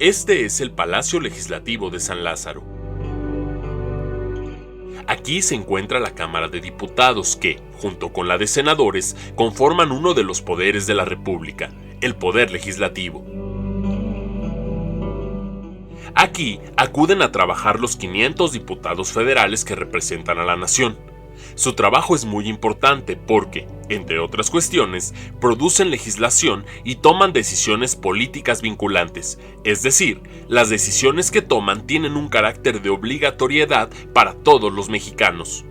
Este es el Palacio Legislativo de San Lázaro. Aquí se encuentra la Cámara de Diputados que, junto con la de senadores, conforman uno de los poderes de la República, el Poder Legislativo. Aquí acuden a trabajar los 500 diputados federales que representan a la nación. Su trabajo es muy importante porque, entre otras cuestiones, producen legislación y toman decisiones políticas vinculantes, es decir, las decisiones que toman tienen un carácter de obligatoriedad para todos los mexicanos.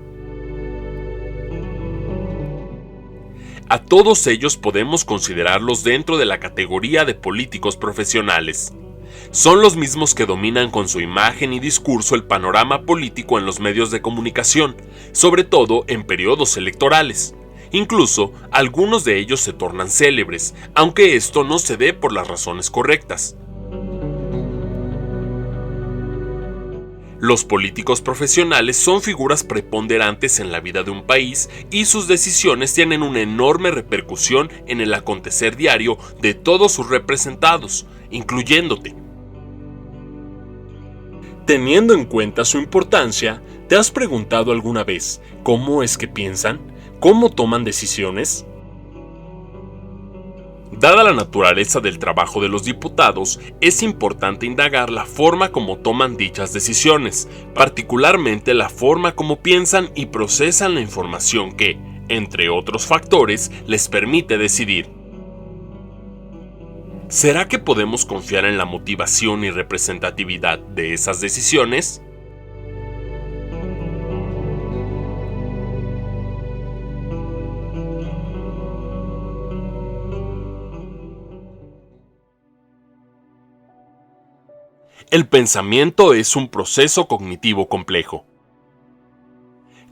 A todos ellos podemos considerarlos dentro de la categoría de políticos profesionales. Son los mismos que dominan con su imagen y discurso el panorama político en los medios de comunicación, sobre todo en periodos electorales. Incluso, algunos de ellos se tornan célebres, aunque esto no se dé por las razones correctas. Los políticos profesionales son figuras preponderantes en la vida de un país y sus decisiones tienen una enorme repercusión en el acontecer diario de todos sus representados, incluyéndote. Teniendo en cuenta su importancia, ¿te has preguntado alguna vez cómo es que piensan? ¿Cómo toman decisiones? Dada la naturaleza del trabajo de los diputados, es importante indagar la forma como toman dichas decisiones, particularmente la forma como piensan y procesan la información que, entre otros factores, les permite decidir. ¿Será que podemos confiar en la motivación y representatividad de esas decisiones? El pensamiento es un proceso cognitivo complejo.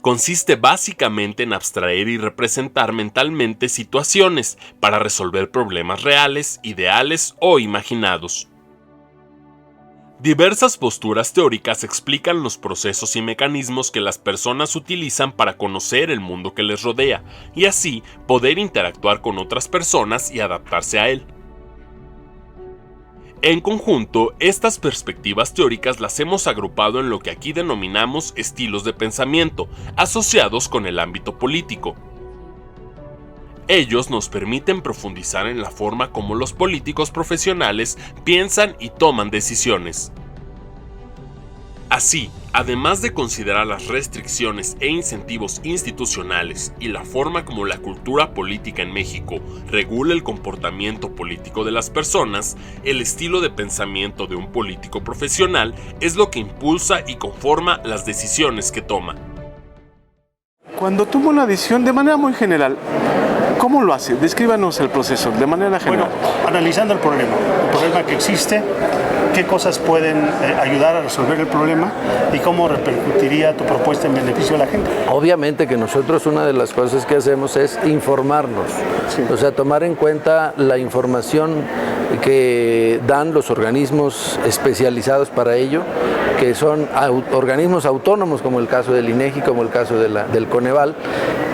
Consiste básicamente en abstraer y representar mentalmente situaciones para resolver problemas reales, ideales o imaginados. Diversas posturas teóricas explican los procesos y mecanismos que las personas utilizan para conocer el mundo que les rodea y así poder interactuar con otras personas y adaptarse a él. En conjunto, estas perspectivas teóricas las hemos agrupado en lo que aquí denominamos estilos de pensamiento, asociados con el ámbito político. Ellos nos permiten profundizar en la forma como los políticos profesionales piensan y toman decisiones. Así, además de considerar las restricciones e incentivos institucionales y la forma como la cultura política en México regula el comportamiento político de las personas, el estilo de pensamiento de un político profesional es lo que impulsa y conforma las decisiones que toma. Cuando toma una decisión de manera muy general, ¿cómo lo hace? Descríbanos el proceso de manera general. Bueno, analizando el problema que existe, qué cosas pueden ayudar a resolver el problema y cómo repercutiría tu propuesta en beneficio de la gente. Obviamente que nosotros una de las cosas que hacemos es informarnos, sí. O sea, tomar en cuenta la información que dan los organismos especializados para ello, que son organismos autónomos como el caso del INEGI, como el caso del Coneval,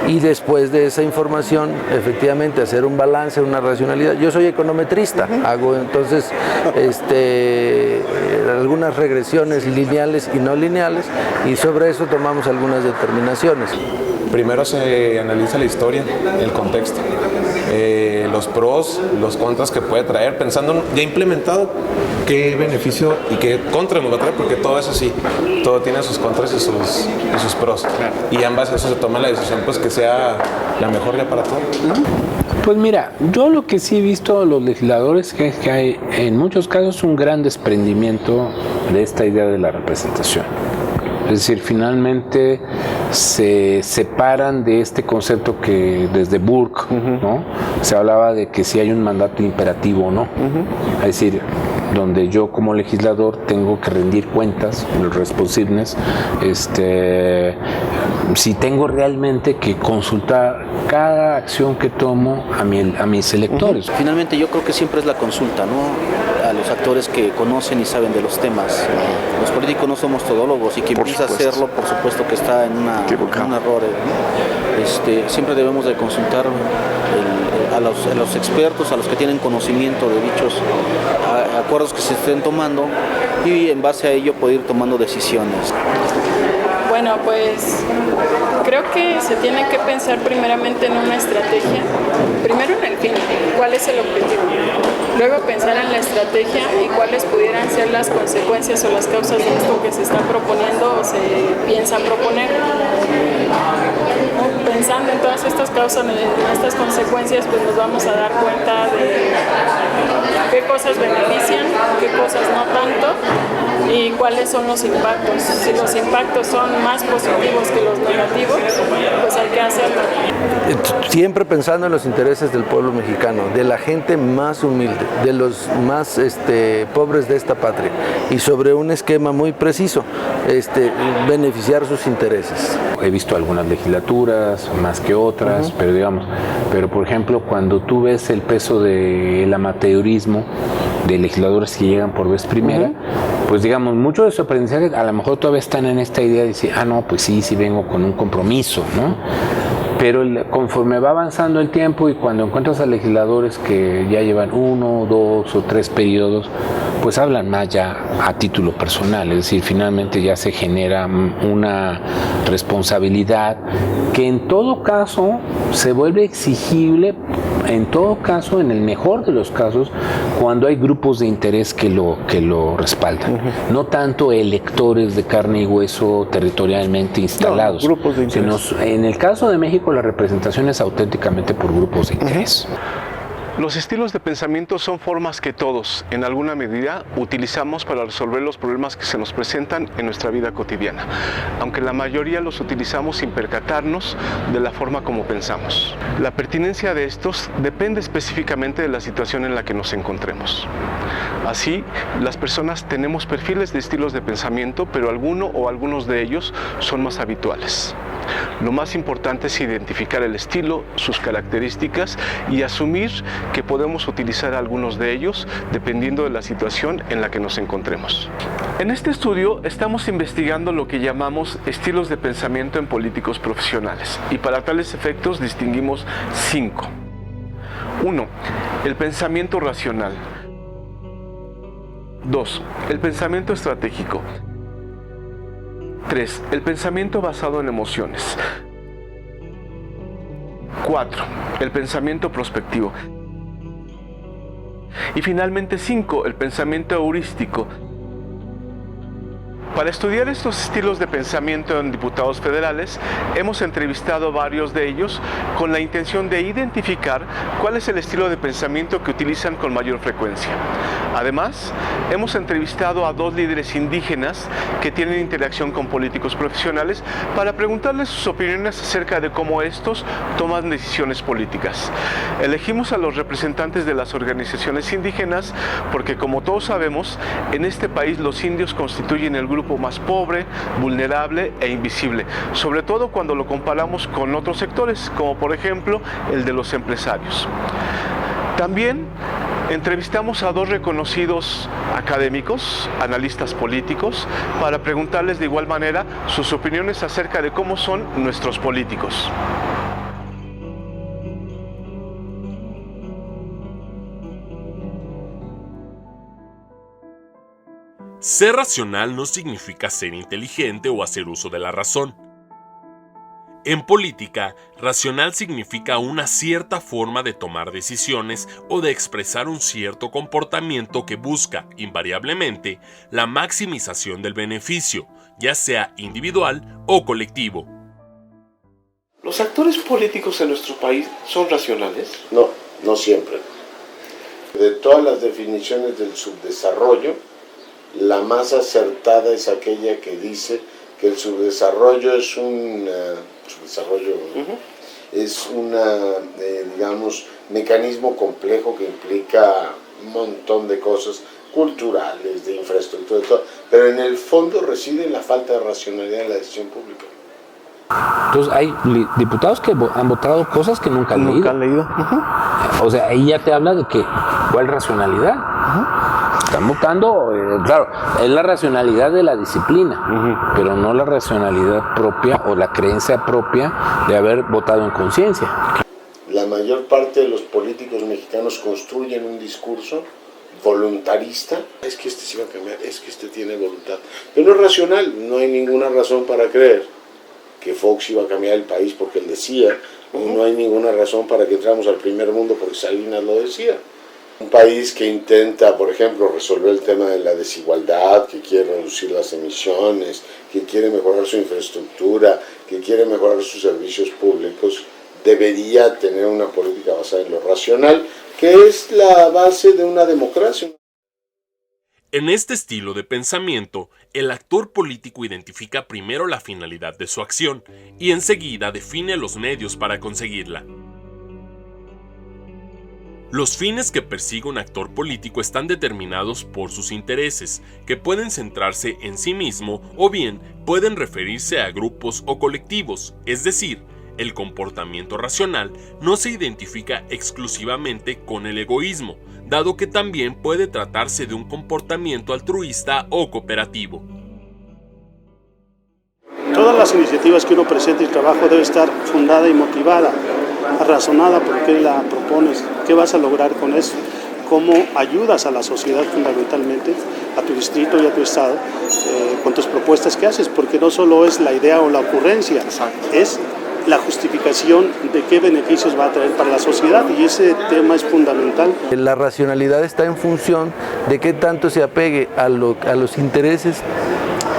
y después de esa información efectivamente hacer un balance, una racionalidad. Yo soy econometrista, hago entonces algunas regresiones lineales y no lineales y sobre eso tomamos algunas determinaciones. Primero se analiza la historia, el contexto, los pros, los contras que puede traer, pensando ya implementado qué beneficio y qué contra nos va a traer, porque todo es así, todo tiene sus contras y sus pros. Claro. Y en base a eso se toma la decisión pues que sea la mejor ya para todos. Pues mira, yo lo que sí he visto a los legisladores es que hay en muchos casos un gran desprendimiento de esta idea de la representación. Es decir, finalmente se separan de este concepto que desde Burke, ¿no? Se hablaba de que si hay un mandato imperativo o no. Es decir, donde yo como legislador tengo que rendir cuentas, el responsiveness, si tengo realmente que consultar cada acción que tomo a mis electores. Finalmente yo creo que siempre es la consulta, ¿no? A los actores que conocen y saben de los temas. Los políticos no somos todólogos y quien piensa hacerlo, por supuesto que está en un error. Siempre debemos de consultar a los expertos, a los que tienen conocimiento de dichos acuerdos que se estén tomando, y en base a ello poder ir tomando decisiones. Bueno, pues creo que se tiene que pensar primeramente en una estrategia, primero en el fin, cuál es el objetivo, luego pensar en la estrategia y cuáles pudieran ser las consecuencias o las causas de esto que se está proponiendo o se piensa proponer. Pensando en todas estas causas, en estas consecuencias, pues nos vamos a dar cuenta de qué cosas benefician, qué cosas no tanto y cuáles son los impactos. Si los impactos son más positivos que los negativos, pues hay que hacerlo. Siempre pensando en los intereses del pueblo mexicano, de la gente más humilde, de los más pobres de esta patria, y sobre un esquema muy preciso, beneficiar sus intereses. He visto algunas legislaturas, más que otras, pero por ejemplo, cuando tú ves el peso del amateurismo de legisladores que llegan por vez primera, pues digamos, mucho de su aprendizaje a lo mejor todavía están en esta idea de decir, no, pues sí vengo con un compromiso, ¿no? Pero conforme va avanzando el tiempo y cuando encuentras a legisladores que ya llevan 1, 2 o 3 periodos, pues hablan más ya a título personal, es decir, finalmente ya se genera una responsabilidad que en todo caso se vuelve exigible, en todo caso, en el mejor de los casos, cuando hay grupos de interés que lo respaldan, no tanto electores de carne y hueso territorialmente instalados, grupos de interés. Sino, en el caso de México, la representación es auténticamente por grupos de interés. Los estilos de pensamiento son formas que todos, en alguna medida, utilizamos para resolver los problemas que se nos presentan en nuestra vida cotidiana, aunque la mayoría los utilizamos sin percatarnos de la forma como pensamos. La pertinencia de estos depende específicamente de la situación en la que nos encontremos. Así, las personas tenemos perfiles de estilos de pensamiento, pero alguno o algunos de ellos son más habituales. Lo más importante es identificar el estilo, sus características y asumir que podemos utilizar algunos de ellos dependiendo de la situación en la que nos encontremos. En este estudio estamos investigando lo que llamamos estilos de pensamiento en políticos profesionales y para tales efectos distinguimos 5. 1. El pensamiento racional. 2. El pensamiento estratégico. 3. El pensamiento basado en emociones. 4. El pensamiento prospectivo. Y finalmente 5. El pensamiento heurístico. Para estudiar estos estilos de pensamiento en diputados federales, hemos entrevistado varios de ellos con la intención de identificar cuál es el estilo de pensamiento que utilizan con mayor frecuencia. Además, hemos entrevistado a 2 líderes indígenas que tienen interacción con políticos profesionales para preguntarles sus opiniones acerca de cómo estos toman decisiones políticas. Elegimos a los representantes de las organizaciones indígenas porque, como todos sabemos, en este país los indios constituyen el grupo más pobre, vulnerable e invisible, sobre todo cuando lo comparamos con otros sectores, como por ejemplo el de los empresarios. También entrevistamos a 2 reconocidos académicos, analistas políticos, para preguntarles de igual manera sus opiniones acerca de cómo son nuestros políticos. Ser racional no significa ser inteligente o hacer uso de la razón. En política, racional significa una cierta forma de tomar decisiones o de expresar un cierto comportamiento que busca, invariablemente, la maximización del beneficio, ya sea individual o colectivo. ¿Los actores políticos en nuestro país son racionales? No, no siempre. De todas las definiciones del subdesarrollo, la más acertada es aquella que dice que el subdesarrollo es un digamos, mecanismo complejo que implica un montón de cosas culturales, de infraestructura, de todo, pero en el fondo reside en la falta de racionalidad en la decisión pública. Entonces hay diputados que han votado cosas que nunca han leído. O sea, ahí ya te habla de que ¿cuál racionalidad? Están votando, claro, es la racionalidad de la disciplina, pero no la racionalidad propia o la creencia propia de haber votado en conciencia. La mayor mayor parte de los políticos mexicanos construyen un discurso voluntarista. Es que este se va a cambiar, es que este tiene voluntad. Pero no es racional, no hay ninguna razón para creer que Fox iba a cambiar el país porque él decía, no hay ninguna razón para que entramos al primer mundo porque Salinas lo decía. Un país que intenta, por ejemplo, resolver el tema de la desigualdad, que quiere reducir las emisiones, que quiere mejorar su infraestructura, que quiere mejorar sus servicios públicos, debería tener una política basada en lo racional, que es la base de una democracia. En este estilo de pensamiento, el actor político identifica primero la finalidad de su acción y enseguida define los medios para conseguirla. Los fines que persigue un actor político están determinados por sus intereses, que pueden centrarse en sí mismo o bien pueden referirse a grupos o colectivos, es decir, el comportamiento racional no se identifica exclusivamente con el egoísmo, dado que también puede tratarse de un comportamiento altruista o cooperativo. Todas las iniciativas que uno presenta y trabajo debe estar fundada y motivada, razonada por qué la propones, qué vas a lograr con eso, cómo ayudas a la sociedad fundamentalmente, a tu distrito y a tu estado, con tus propuestas que haces, porque no solo es la idea o la ocurrencia, es la justificación de qué beneficios va a traer para la sociedad, y ese tema es fundamental. La racionalidad está en función de qué tanto se apegue a los intereses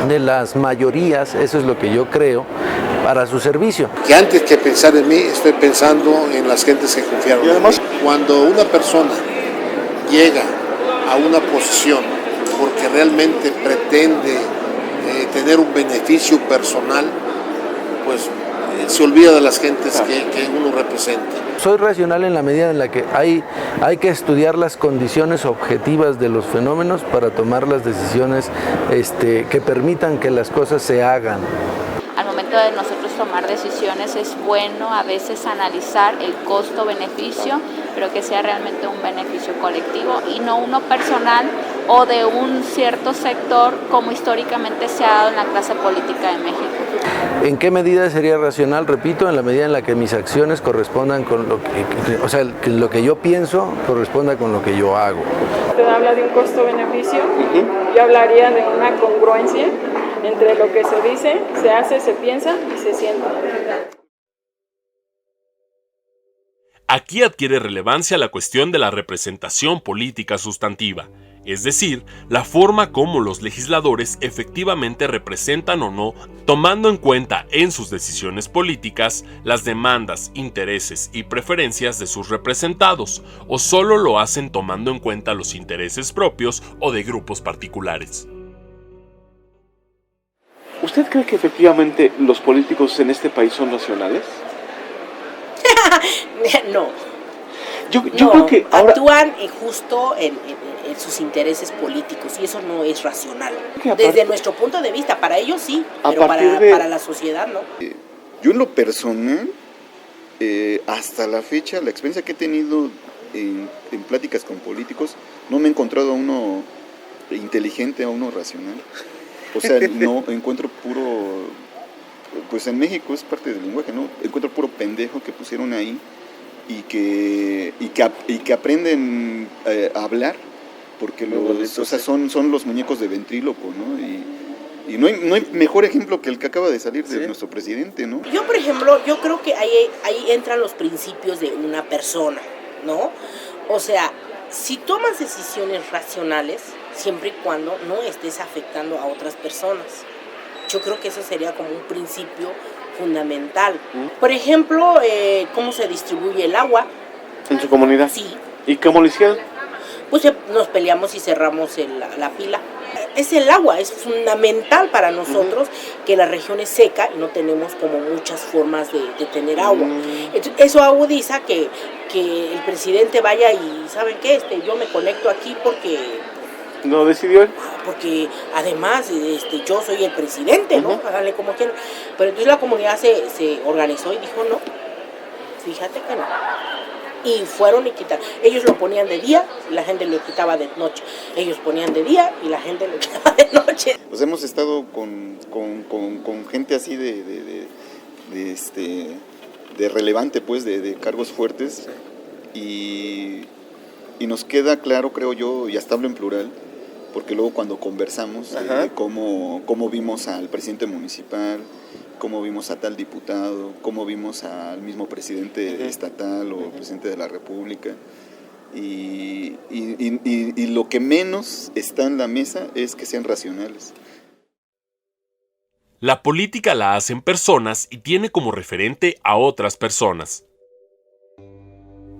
de las mayorías, eso es lo que yo creo, para su servicio. Que antes que pensar en mí, estoy pensando en las gentes que confiaron. Y además, cuando una persona llega a una posición porque realmente pretende tener un beneficio personal, pues se olvida de las gentes que uno representa. Soy racional en la medida en la que hay que estudiar las condiciones objetivas de los fenómenos para tomar las decisiones que permitan que las cosas se hagan. Al momento de nosotros tomar decisiones es bueno a veces analizar el costo-beneficio, pero que sea realmente un beneficio colectivo y no uno personal o de un cierto sector como históricamente se ha dado en la clase política de México. ¿En qué medida sería racional? Repito, en la medida en la que mis acciones correspondan con lo que lo que yo pienso corresponda con lo que yo hago. Usted habla de un costo-beneficio, yo hablaría de una congruencia entre lo que se dice, se hace, se piensa y se siente. Aquí adquiere relevancia la cuestión de la representación política sustantiva, es decir, la forma como los legisladores efectivamente representan o no, tomando en cuenta en sus decisiones políticas las demandas, intereses y preferencias de sus representados, o solo lo hacen tomando en cuenta los intereses propios o de grupos particulares. ¿Usted cree que efectivamente los políticos en este país son nacionales? No. Yo creo que ahora actúan justo en sus intereses políticos y eso no es racional. Desde nuestro punto de vista, para ellos sí, pero para la sociedad no. Yo en lo personal, hasta la fecha, la experiencia que he tenido en pláticas con políticos, no me he encontrado a uno inteligente, a uno racional. O sea, no encuentro puro, pues en México es parte del lenguaje, ¿no? Encuentro puro pendejo que pusieron ahí y que aprenden a hablar, porque son los muñecos de ventríloco, ¿no? Y no hay mejor ejemplo que el que acaba de salir de nuestro presidente, ¿no? Yo, por ejemplo, yo creo que ahí entran los principios de una persona, ¿no? O sea, si tomas decisiones racionales, siempre y cuando no estés afectando a otras personas. Yo creo que eso sería como un principio fundamental. Por ejemplo, ¿cómo se distribuye el agua? ¿En su comunidad? Sí. ¿Y cómo lo hicieron? Pues nos peleamos y cerramos la pila. Es el agua, es fundamental para nosotros que la región es seca y no tenemos como muchas formas de tener agua. Eso agudiza que el presidente vaya y, ¿saben qué? Yo me conecto aquí porque... ¿No decidió él? Porque además yo soy el presidente, ¿no? Háganle como quieran. Pero entonces la comunidad se organizó y dijo no, fíjate que no. Y fueron y quitaron. Ellos lo ponían de día y la gente lo quitaba de noche. Ellos ponían de día y la gente lo quitaba de noche. Pues hemos estado con gente así relevante, pues, de cargos fuertes, y nos queda claro, creo yo, y hasta hablo en plural, porque luego cuando conversamos cómo vimos al presidente municipal, cómo vimos a tal diputado, cómo vimos al mismo presidente estatal o presidente de la República, y lo que menos está en la mesa es que sean racionales. La política la hacen personas y tiene como referente a otras personas.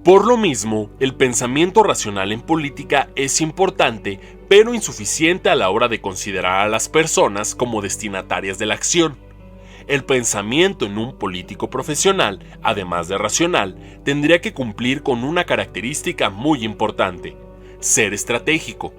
Por lo mismo, el pensamiento racional en política es importante, pero insuficiente a la hora de considerar a las personas como destinatarias de la acción. El pensamiento en un político profesional, además de racional, tendría que cumplir con una característica muy importante: ser estratégico.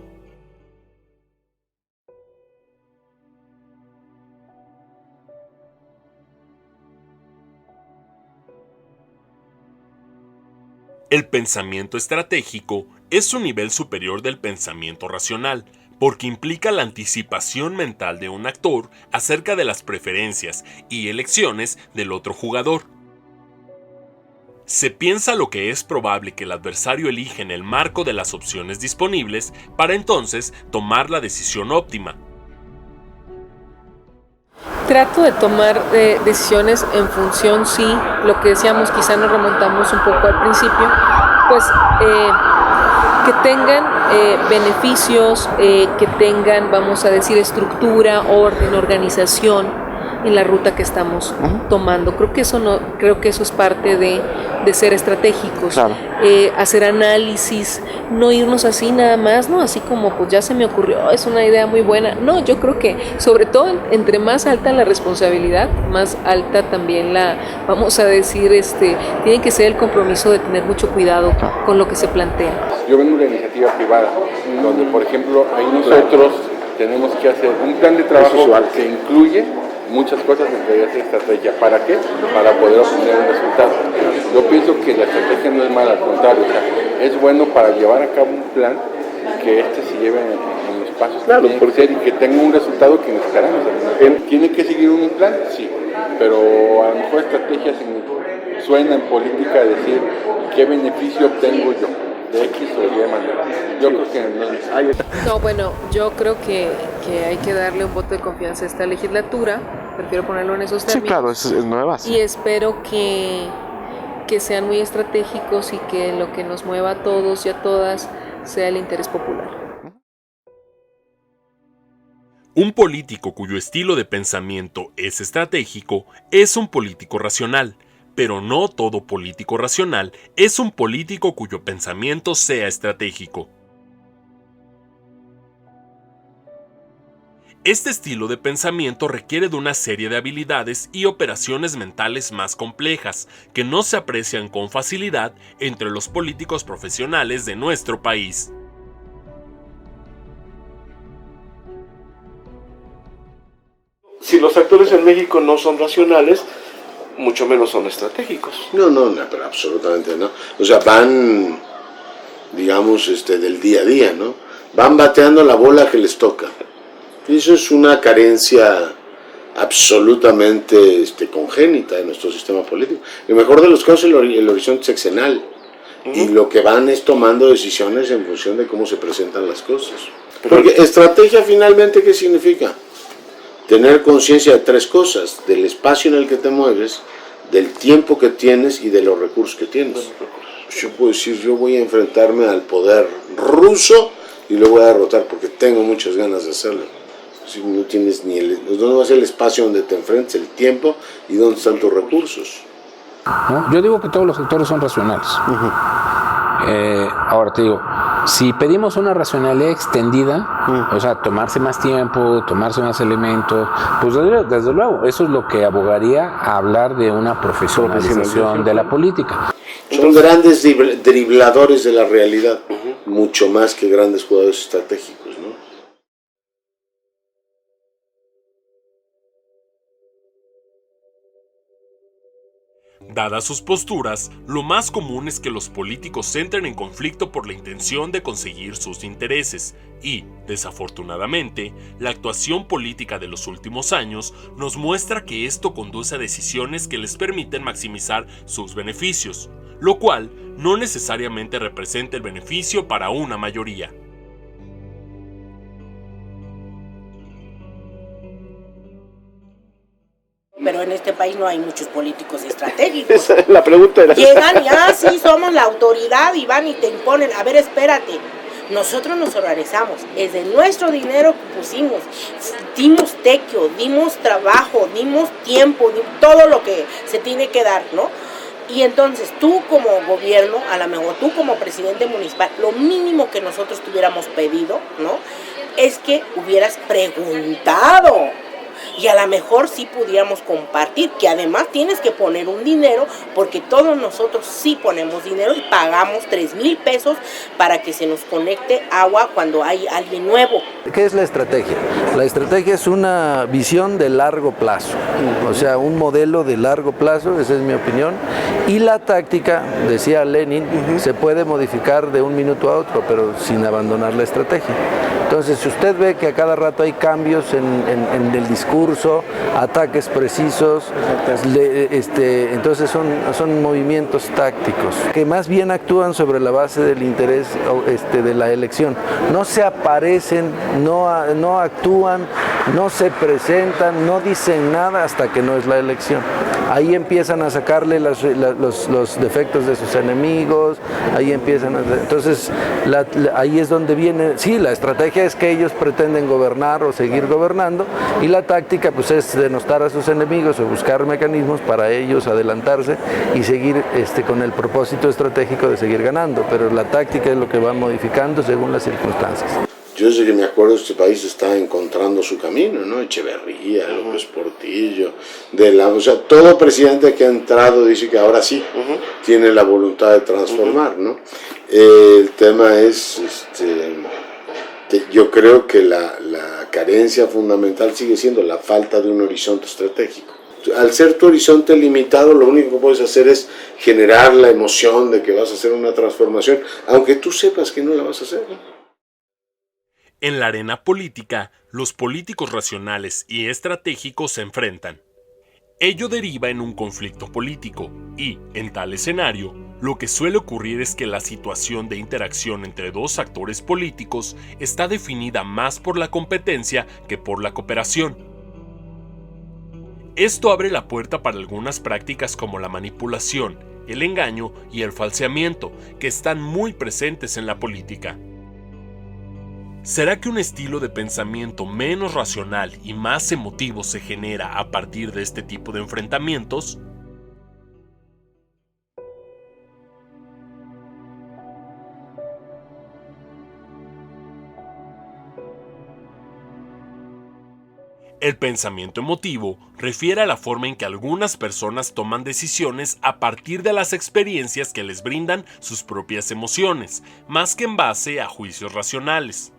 El pensamiento estratégico es un nivel superior del pensamiento racional, porque implica la anticipación mental de un actor acerca de las preferencias y elecciones del otro jugador. Se piensa lo que es probable que el adversario elija en el marco de las opciones disponibles para entonces tomar la decisión óptima. Trato de tomar decisiones en función, sí, lo que decíamos, quizá nos remontamos un poco al principio, pues que tengan beneficios, que tengan, vamos a decir, estructura, orden, organización en la ruta que estamos tomando. Creo que eso es parte de ser estratégicos, claro. Hacer análisis, no irnos así nada más, no así como pues ya se me ocurrió, es una idea muy buena. No, yo creo que sobre todo entre más alta la responsabilidad, más alta también vamos a decir, tiene que ser el compromiso de tener mucho cuidado con lo que se plantea. Yo vengo de una iniciativa privada, donde por ejemplo ahí nosotros tenemos que hacer un plan de trabajo que incluye muchas cosas entre esa estrategia. ¿Para qué? Para poder obtener un resultado. Yo pienso que la estrategia no es mala, al contrario, o sea, es bueno para llevar a cabo un plan y que se lleve en los pasos que tiene que ser y que tenga un resultado que esperamos. ¿Tiene que seguir un plan? Sí, pero a lo mejor estrategia suena en política decir qué beneficio obtengo yo de X o Y manera. Yo creo que no, bueno, yo creo que hay que darle un voto de confianza a esta legislatura, prefiero ponerlo en esos términos. Sí, claro, es nueva. Y espero que sean muy estratégicos y que lo que nos mueva a todos y a todas sea el interés popular. Un político cuyo estilo de pensamiento es estratégico es un político racional, pero no todo político racional es un político cuyo pensamiento sea estratégico. Este estilo de pensamiento requiere de una serie de habilidades y operaciones mentales más complejas que no se aprecian con facilidad entre los políticos profesionales de nuestro país. Si los actores en México no son racionales, mucho menos son estratégicos. No, pero absolutamente no. O sea, van, digamos, del día a día, ¿no? Van bateando la bola que les toca. Y eso es una carencia absolutamente congénita de nuestro sistema político. En el mejor de los casos, el horizonte sexenal. Y lo que van es tomando decisiones en función de cómo se presentan las cosas. Porque estrategia finalmente, ¿qué significa? Tener conciencia de tres cosas: del espacio en el que te mueves, del tiempo que tienes y de los recursos que tienes. Yo puedo decir, yo voy a enfrentarme al poder ruso y lo voy a derrotar porque tengo muchas ganas de hacerlo. Si no tienes no va a ser el espacio donde te enfrentes, el tiempo y dónde están tus recursos. ¿No? Yo digo que todos los sectores son racionales. Ahora te digo, si pedimos una racionalidad extendida, o sea, tomarse más tiempo, tomarse más elementos, pues desde luego, eso es lo que abogaría a hablar de una profesionalización de la política. Son grandes dribladores de la realidad, mucho más que grandes jugadores estratégicos, ¿no? Dadas sus posturas, lo más común es que los políticos entren en conflicto por la intención de conseguir sus intereses y, desafortunadamente, la actuación política de los últimos años nos muestra que esto conduce a decisiones que les permiten maximizar sus beneficios, lo cual no necesariamente representa el beneficio para una mayoría. Pero en este país no hay muchos políticos estratégicos. Esa es la pregunta era. Llegan y, sí, somos la autoridad, y van y te imponen, a ver, espérate. Nosotros nos organizamos, es de nuestro dinero que pusimos, dimos tequio, dimos trabajo, dimos tiempo, todo lo que se tiene que dar, ¿no? Y entonces tú como gobierno, a lo mejor tú como presidente municipal, lo mínimo que nosotros tuviéramos pedido, ¿no? Es que hubieras preguntado. Y a lo mejor sí pudiéramos compartir, que además tienes que poner un dinero, porque todos nosotros sí ponemos dinero y pagamos 3,000 pesos para que se nos conecte agua cuando hay alguien nuevo. ¿Qué es la estrategia? La estrategia es una visión de largo plazo, o sea, un modelo de largo plazo, esa es mi opinión, y la táctica, decía Lenin, se puede modificar de un minuto a otro, pero sin abandonar la estrategia. Entonces, si usted ve que a cada rato hay cambios en el discurso, ataques precisos, entonces son movimientos tácticos que más bien actúan sobre la base del interés de la elección. No se aparecen, no actúan, no se presentan, no dicen nada hasta que no es la elección. Ahí empiezan a sacarle los defectos de sus enemigos, ahí empiezan entonces ahí es donde viene, sí, la estrategia es que ellos pretenden gobernar o seguir gobernando, y la táctica pues es denostar a sus enemigos o buscar mecanismos para ellos adelantarse y seguir con el propósito estratégico de seguir ganando, pero la táctica es lo que va modificando según las circunstancias. Yo desde que me acuerdo este país está encontrando su camino, ¿no? Echeverría, López Portillo, o sea, todo presidente que ha entrado dice que ahora sí tiene la voluntad de transformar, ¿no? El tema es, yo creo que la carencia fundamental sigue siendo la falta de un horizonte estratégico. Al ser tu horizonte limitado, lo único que puedes hacer es generar la emoción de que vas a hacer una transformación, aunque tú sepas que no la vas a hacer, ¿no? En la arena política, los políticos racionales y estratégicos se enfrentan. Ello deriva en un conflicto político y, en tal escenario, lo que suele ocurrir es que la situación de interacción entre dos actores políticos está definida más por la competencia que por la cooperación. Esto abre la puerta para algunas prácticas como la manipulación, el engaño y el falseamiento, que están muy presentes en la política. ¿Será que un estilo de pensamiento menos racional y más emotivo se genera a partir de este tipo de enfrentamientos? El pensamiento emotivo refiere a la forma en que algunas personas toman decisiones a partir de las experiencias que les brindan sus propias emociones, más que en base a juicios racionales.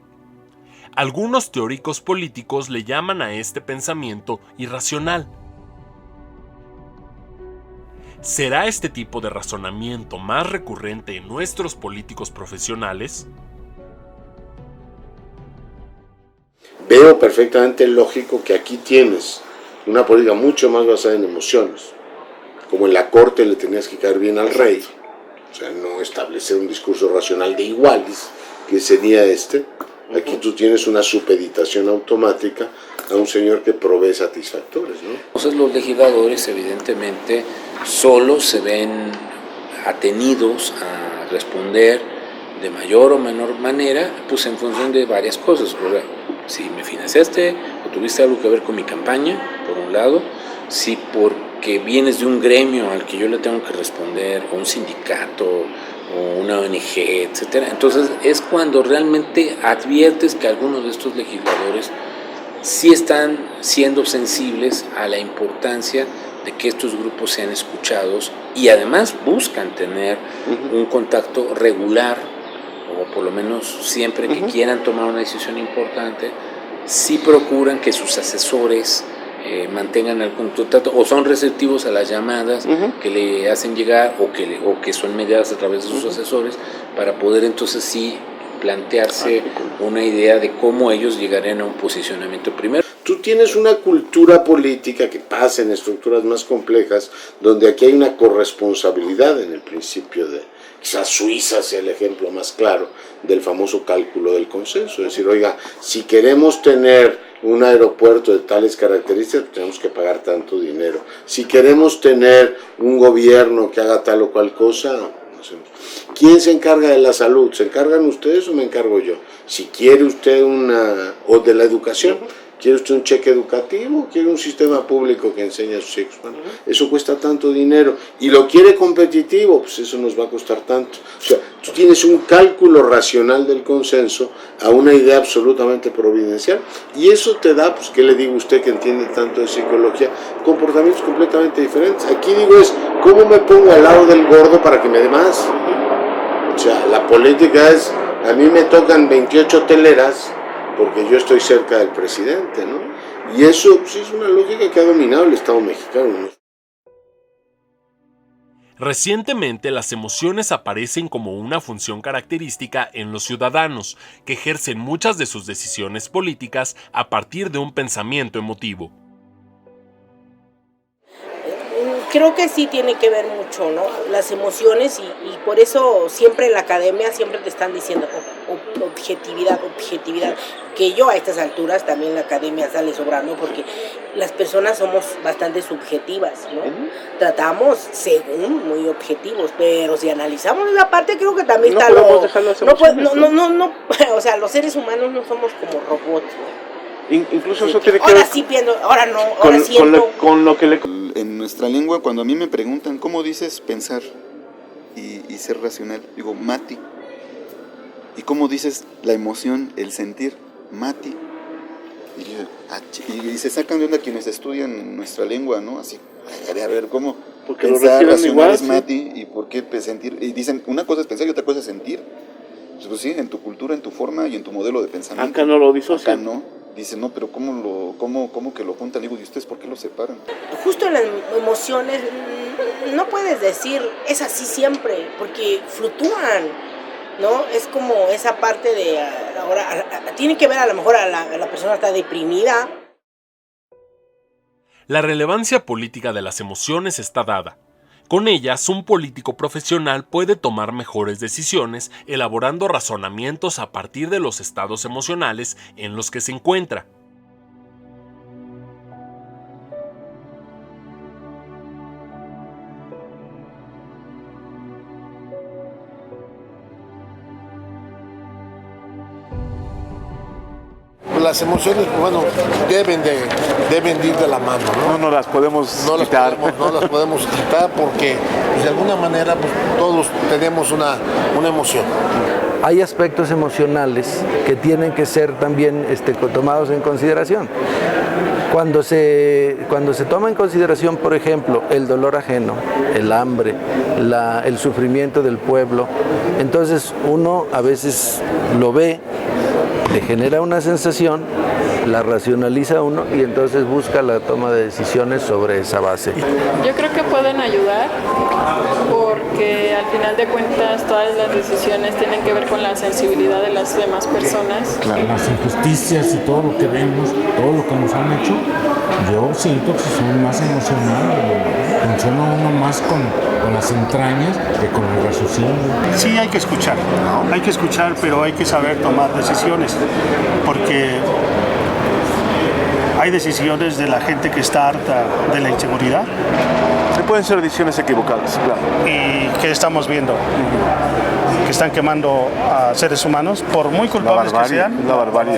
Algunos teóricos políticos le llaman a este pensamiento irracional. ¿Será este tipo de razonamiento más recurrente en nuestros políticos profesionales? Veo perfectamente lógico que aquí tienes una política mucho más basada en emociones. Como en la corte le tenías que caer bien al rey, o sea, no establecer un discurso racional de iguales, que sería Aquí tú tienes una supeditación automática a un señor que provee satisfactores, ¿no? Entonces los legisladores evidentemente solo se ven atenidos a responder de mayor o menor manera, pues en función de varias cosas. O sea, si me financiaste o tuviste algo que ver con mi campaña, por un lado, si porque vienes de un gremio al que yo le tengo que responder, o un sindicato, o una ONG, etcétera. Entonces es cuando realmente adviertes que algunos de estos legisladores sí están siendo sensibles a la importancia de que estos grupos sean escuchados y además buscan tener un contacto regular, o por lo menos siempre que quieran tomar una decisión importante, sí procuran que sus asesores mantengan el contacto o son receptivos a las llamadas que le hacen llegar o que son mediadas a través de sus asesores, para poder entonces sí plantearse una idea de cómo ellos llegarían a un posicionamiento primero. Tú tienes una cultura política que pasa en estructuras más complejas, donde aquí hay una corresponsabilidad en el principio de, quizás Suiza sea el ejemplo más claro del famoso cálculo del consenso, es decir, oiga, si queremos tener un aeropuerto de tales características, tenemos que pagar tanto dinero. Si queremos tener un gobierno que haga tal o cual cosa, no sé. ¿Quién se encarga de la salud? ¿Se encargan ustedes o me encargo yo? Si quiere usted o de la educación, ¿quiere usted un cheque educativo? ¿Quiere un sistema público que enseñe a sus hijos? Bueno, eso cuesta tanto dinero. ¿Y lo quiere competitivo? Pues eso nos va a costar tanto. O sea, tú tienes un cálculo racional del consenso a una idea absolutamente providencial. Y eso te da, pues, ¿qué le digo a usted que entiende tanto de psicología? Comportamientos completamente diferentes. Aquí digo es, ¿cómo me pongo al lado del gordo para que me dé más? O sea, la política es, a mí me tocan 28 teleras, porque yo estoy cerca del presidente, ¿no? Y eso pues, es una lógica que ha dominado el Estado mexicano, ¿no? Recientemente, las emociones aparecen como una función característica en los ciudadanos, que ejercen muchas de sus decisiones políticas a partir de un pensamiento emotivo. Creo que sí tiene que ver mucho, ¿no? Las emociones y por eso siempre en la academia siempre te están diciendo objetividad, que yo a estas alturas también la academia sale sobrando porque las personas somos bastante subjetivas, ¿no? Tratamos según muy objetivos, pero si analizamos esa parte creo que también no está podemos dejar las emociones, no, o sea, los seres humanos no somos como robots, ¿no? Incluso Sí, eso tiene que ahora ver sí pienso, ahora no, ahora siento. Con lo que le... En nuestra lengua, cuando a mí me preguntan cómo dices pensar y ser racional, digo mati. ¿Y cómo dices la emoción, el sentir? Mati. Y se sacan de onda quienes estudian nuestra lengua, ¿no? Así, a ver, ¿cómo porque pensar lo racional igual, es sí. mati? ¿Y por qué sentir? Y dicen, una cosa es pensar y otra cosa es sentir. Pues sí, en tu cultura, en tu forma y en tu modelo de pensamiento. Acá no lo disocian. Acá no. Dice, no, pero ¿cómo que lo juntan? Digo, ¿y ustedes por qué lo separan? Justo en las emociones no puedes decir es así siempre, porque fluctúan, ¿no? Es como esa parte de ahora tiene que ver a lo mejor a la persona está deprimida. La relevancia política de las emociones está dada. Con ellas, un político profesional puede tomar mejores decisiones elaborando razonamientos a partir de los estados emocionales en los que se encuentra. Las emociones, bueno, deben de ir de la mano, ¿no? No las podemos quitar. No las podemos quitar porque pues, de alguna manera pues, todos tenemos una emoción. Hay aspectos emocionales que tienen que ser también tomados en consideración. Cuando se toma en consideración, por ejemplo, el dolor ajeno, el hambre, el sufrimiento del pueblo, entonces uno a veces lo ve, le genera una sensación, la racionaliza uno y entonces busca la toma de decisiones sobre esa base. Yo creo que pueden ayudar porque al final de cuentas todas las decisiones tienen que ver con la sensibilidad de las demás personas. Claro, las injusticias y todo lo que vemos, todo lo que nos han hecho, yo siento que son más emocionales, funciona uno más con las entrañas que con el raciocinio. Sí, hay que escuchar, pero hay que saber tomar decisiones, porque hay decisiones de la gente que está harta de la inseguridad. Pueden ser decisiones equivocadas, claro. ¿Y qué estamos viendo? Que están quemando a seres humanos, por muy culpables que sean. La barbarie.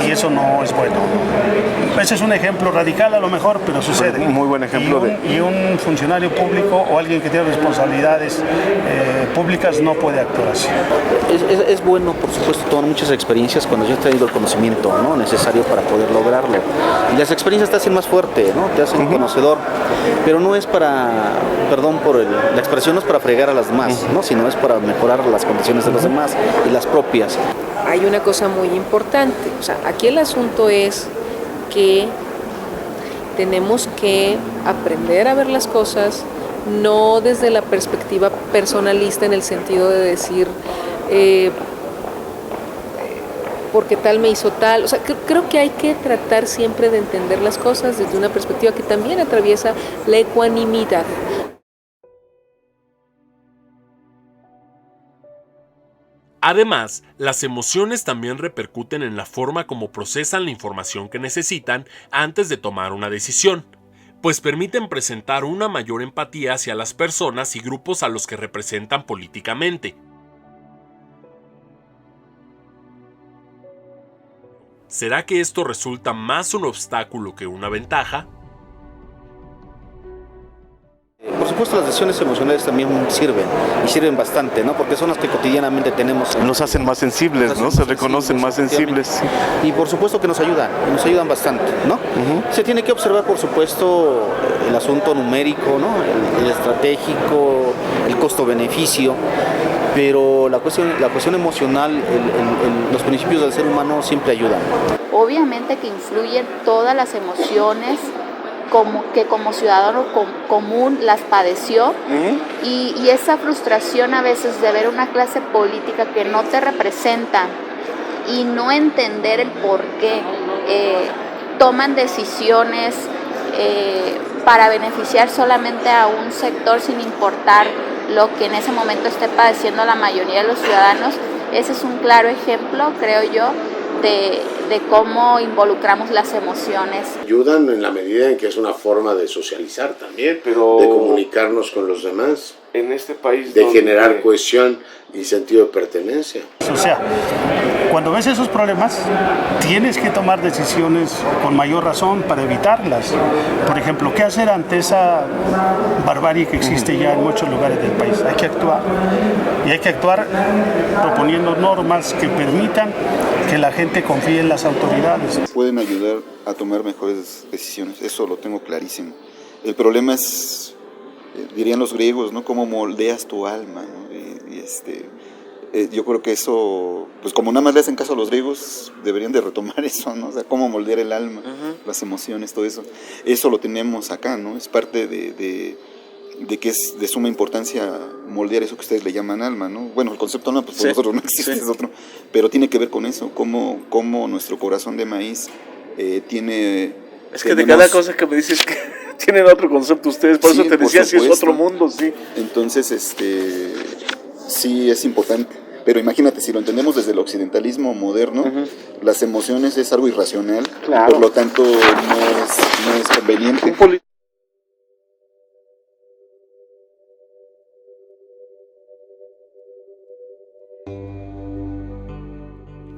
Y eso no es bueno. Ese es un ejemplo radical a lo mejor, pero sucede. Un muy buen ejemplo. Y un funcionario público o alguien que tiene responsabilidades públicas no puede actuar así. Es bueno, por supuesto, tomar muchas experiencias cuando ya has tenido el conocimiento, ¿no?, necesario para poder lograrlo. Y las experiencias te hacen más fuerte, ¿no?, te hacen conocedor. Pero no es para, perdón por la expresión, no es para fregar a las demás, ¿no?, sino es para mejorar las condiciones de los demás y las propias. Hay una cosa muy importante, o sea, aquí el asunto es que tenemos que aprender a ver las cosas, no desde la perspectiva personalista en el sentido de decir porque tal me hizo tal. O sea, creo que hay que tratar siempre de entender las cosas desde una perspectiva que también atraviesa la ecuanimidad. Además, las emociones también repercuten en la forma como procesan la información que necesitan antes de tomar una decisión, pues permiten presentar una mayor empatía hacia las personas y grupos a los que representan políticamente. ¿Será que esto resulta más un obstáculo que una ventaja? Por supuesto, las decisiones emocionales también sirven, y sirven bastante, ¿no? Porque son las que cotidianamente tenemos. Nos hacen más sensibles, ¿no? Se reconocen más sensibles. Y por supuesto que nos ayudan bastante, ¿no? Se tiene que observar, por supuesto, el asunto numérico, ¿no? El estratégico, el costo-beneficio, pero la cuestión emocional, los principios del ser humano siempre ayudan. Obviamente que influyen todas las emociones, como ciudadano común las padeció, y esa frustración a veces de ver una clase política que no te representa y no entender el por qué toman decisiones para beneficiar solamente a un sector sin importar lo que en ese momento esté padeciendo la mayoría de los ciudadanos. Ese es un claro ejemplo, creo yo, de cómo involucramos las emociones. Ayudan en la medida en que es una forma de socializar también, de comunicarnos con los demás, en este país de generar cohesión y sentido de pertenencia. O sea, cuando ves esos problemas, tienes que tomar decisiones con mayor razón para evitarlas. Por ejemplo, ¿qué hacer ante esa barbarie que existe ya en muchos lugares del país? Hay que actuar. Y hay que actuar proponiendo normas que permitan que la gente confíe en las autoridades. Pueden ayudar a tomar mejores decisiones, eso lo tengo clarísimo. El problema es, dirían los griegos, ¿no? Cómo moldeas tu alma, ¿no? Yo creo que eso, pues como nada más le hacen caso a los griegos, deberían de retomar eso, ¿no? O sea, cómo moldear el alma, las emociones, todo eso. Eso lo tenemos acá, ¿no? Es parte de que es de suma importancia moldear eso que ustedes le llaman alma, ¿no? Bueno, el concepto no, pues por nosotros no existe, es otro, pero tiene que ver con eso, cómo nuestro corazón de maíz tiene... Es que de cada cosa que me dices que tienen otro concepto ustedes, por eso te decía si es otro mundo, sí. Entonces, sí es importante, pero imagínate, si lo entendemos desde el occidentalismo moderno, las emociones es algo irracional, claro. Por lo tanto no es conveniente.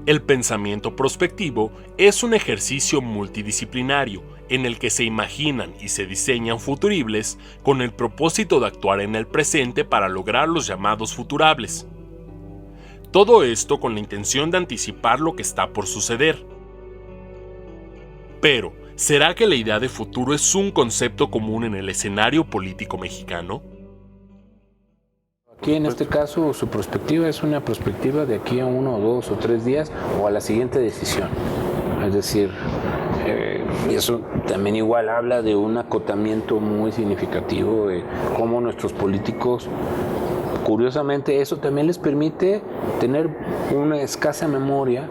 El pensamiento prospectivo es un ejercicio multidisciplinario en el que se imaginan y se diseñan futuribles con el propósito de actuar en el presente para lograr los llamados futurables. Todo esto con la intención de anticipar lo que está por suceder. Pero, ¿será que la idea de futuro es un concepto común en el escenario político mexicano? Aquí en este caso su perspectiva es una perspectiva de aquí a 1 o 2 o 3 días o a la siguiente decisión. Es decir, y eso también igual habla de un acotamiento muy significativo de cómo nuestros políticos, curiosamente eso también les permite tener una escasa memoria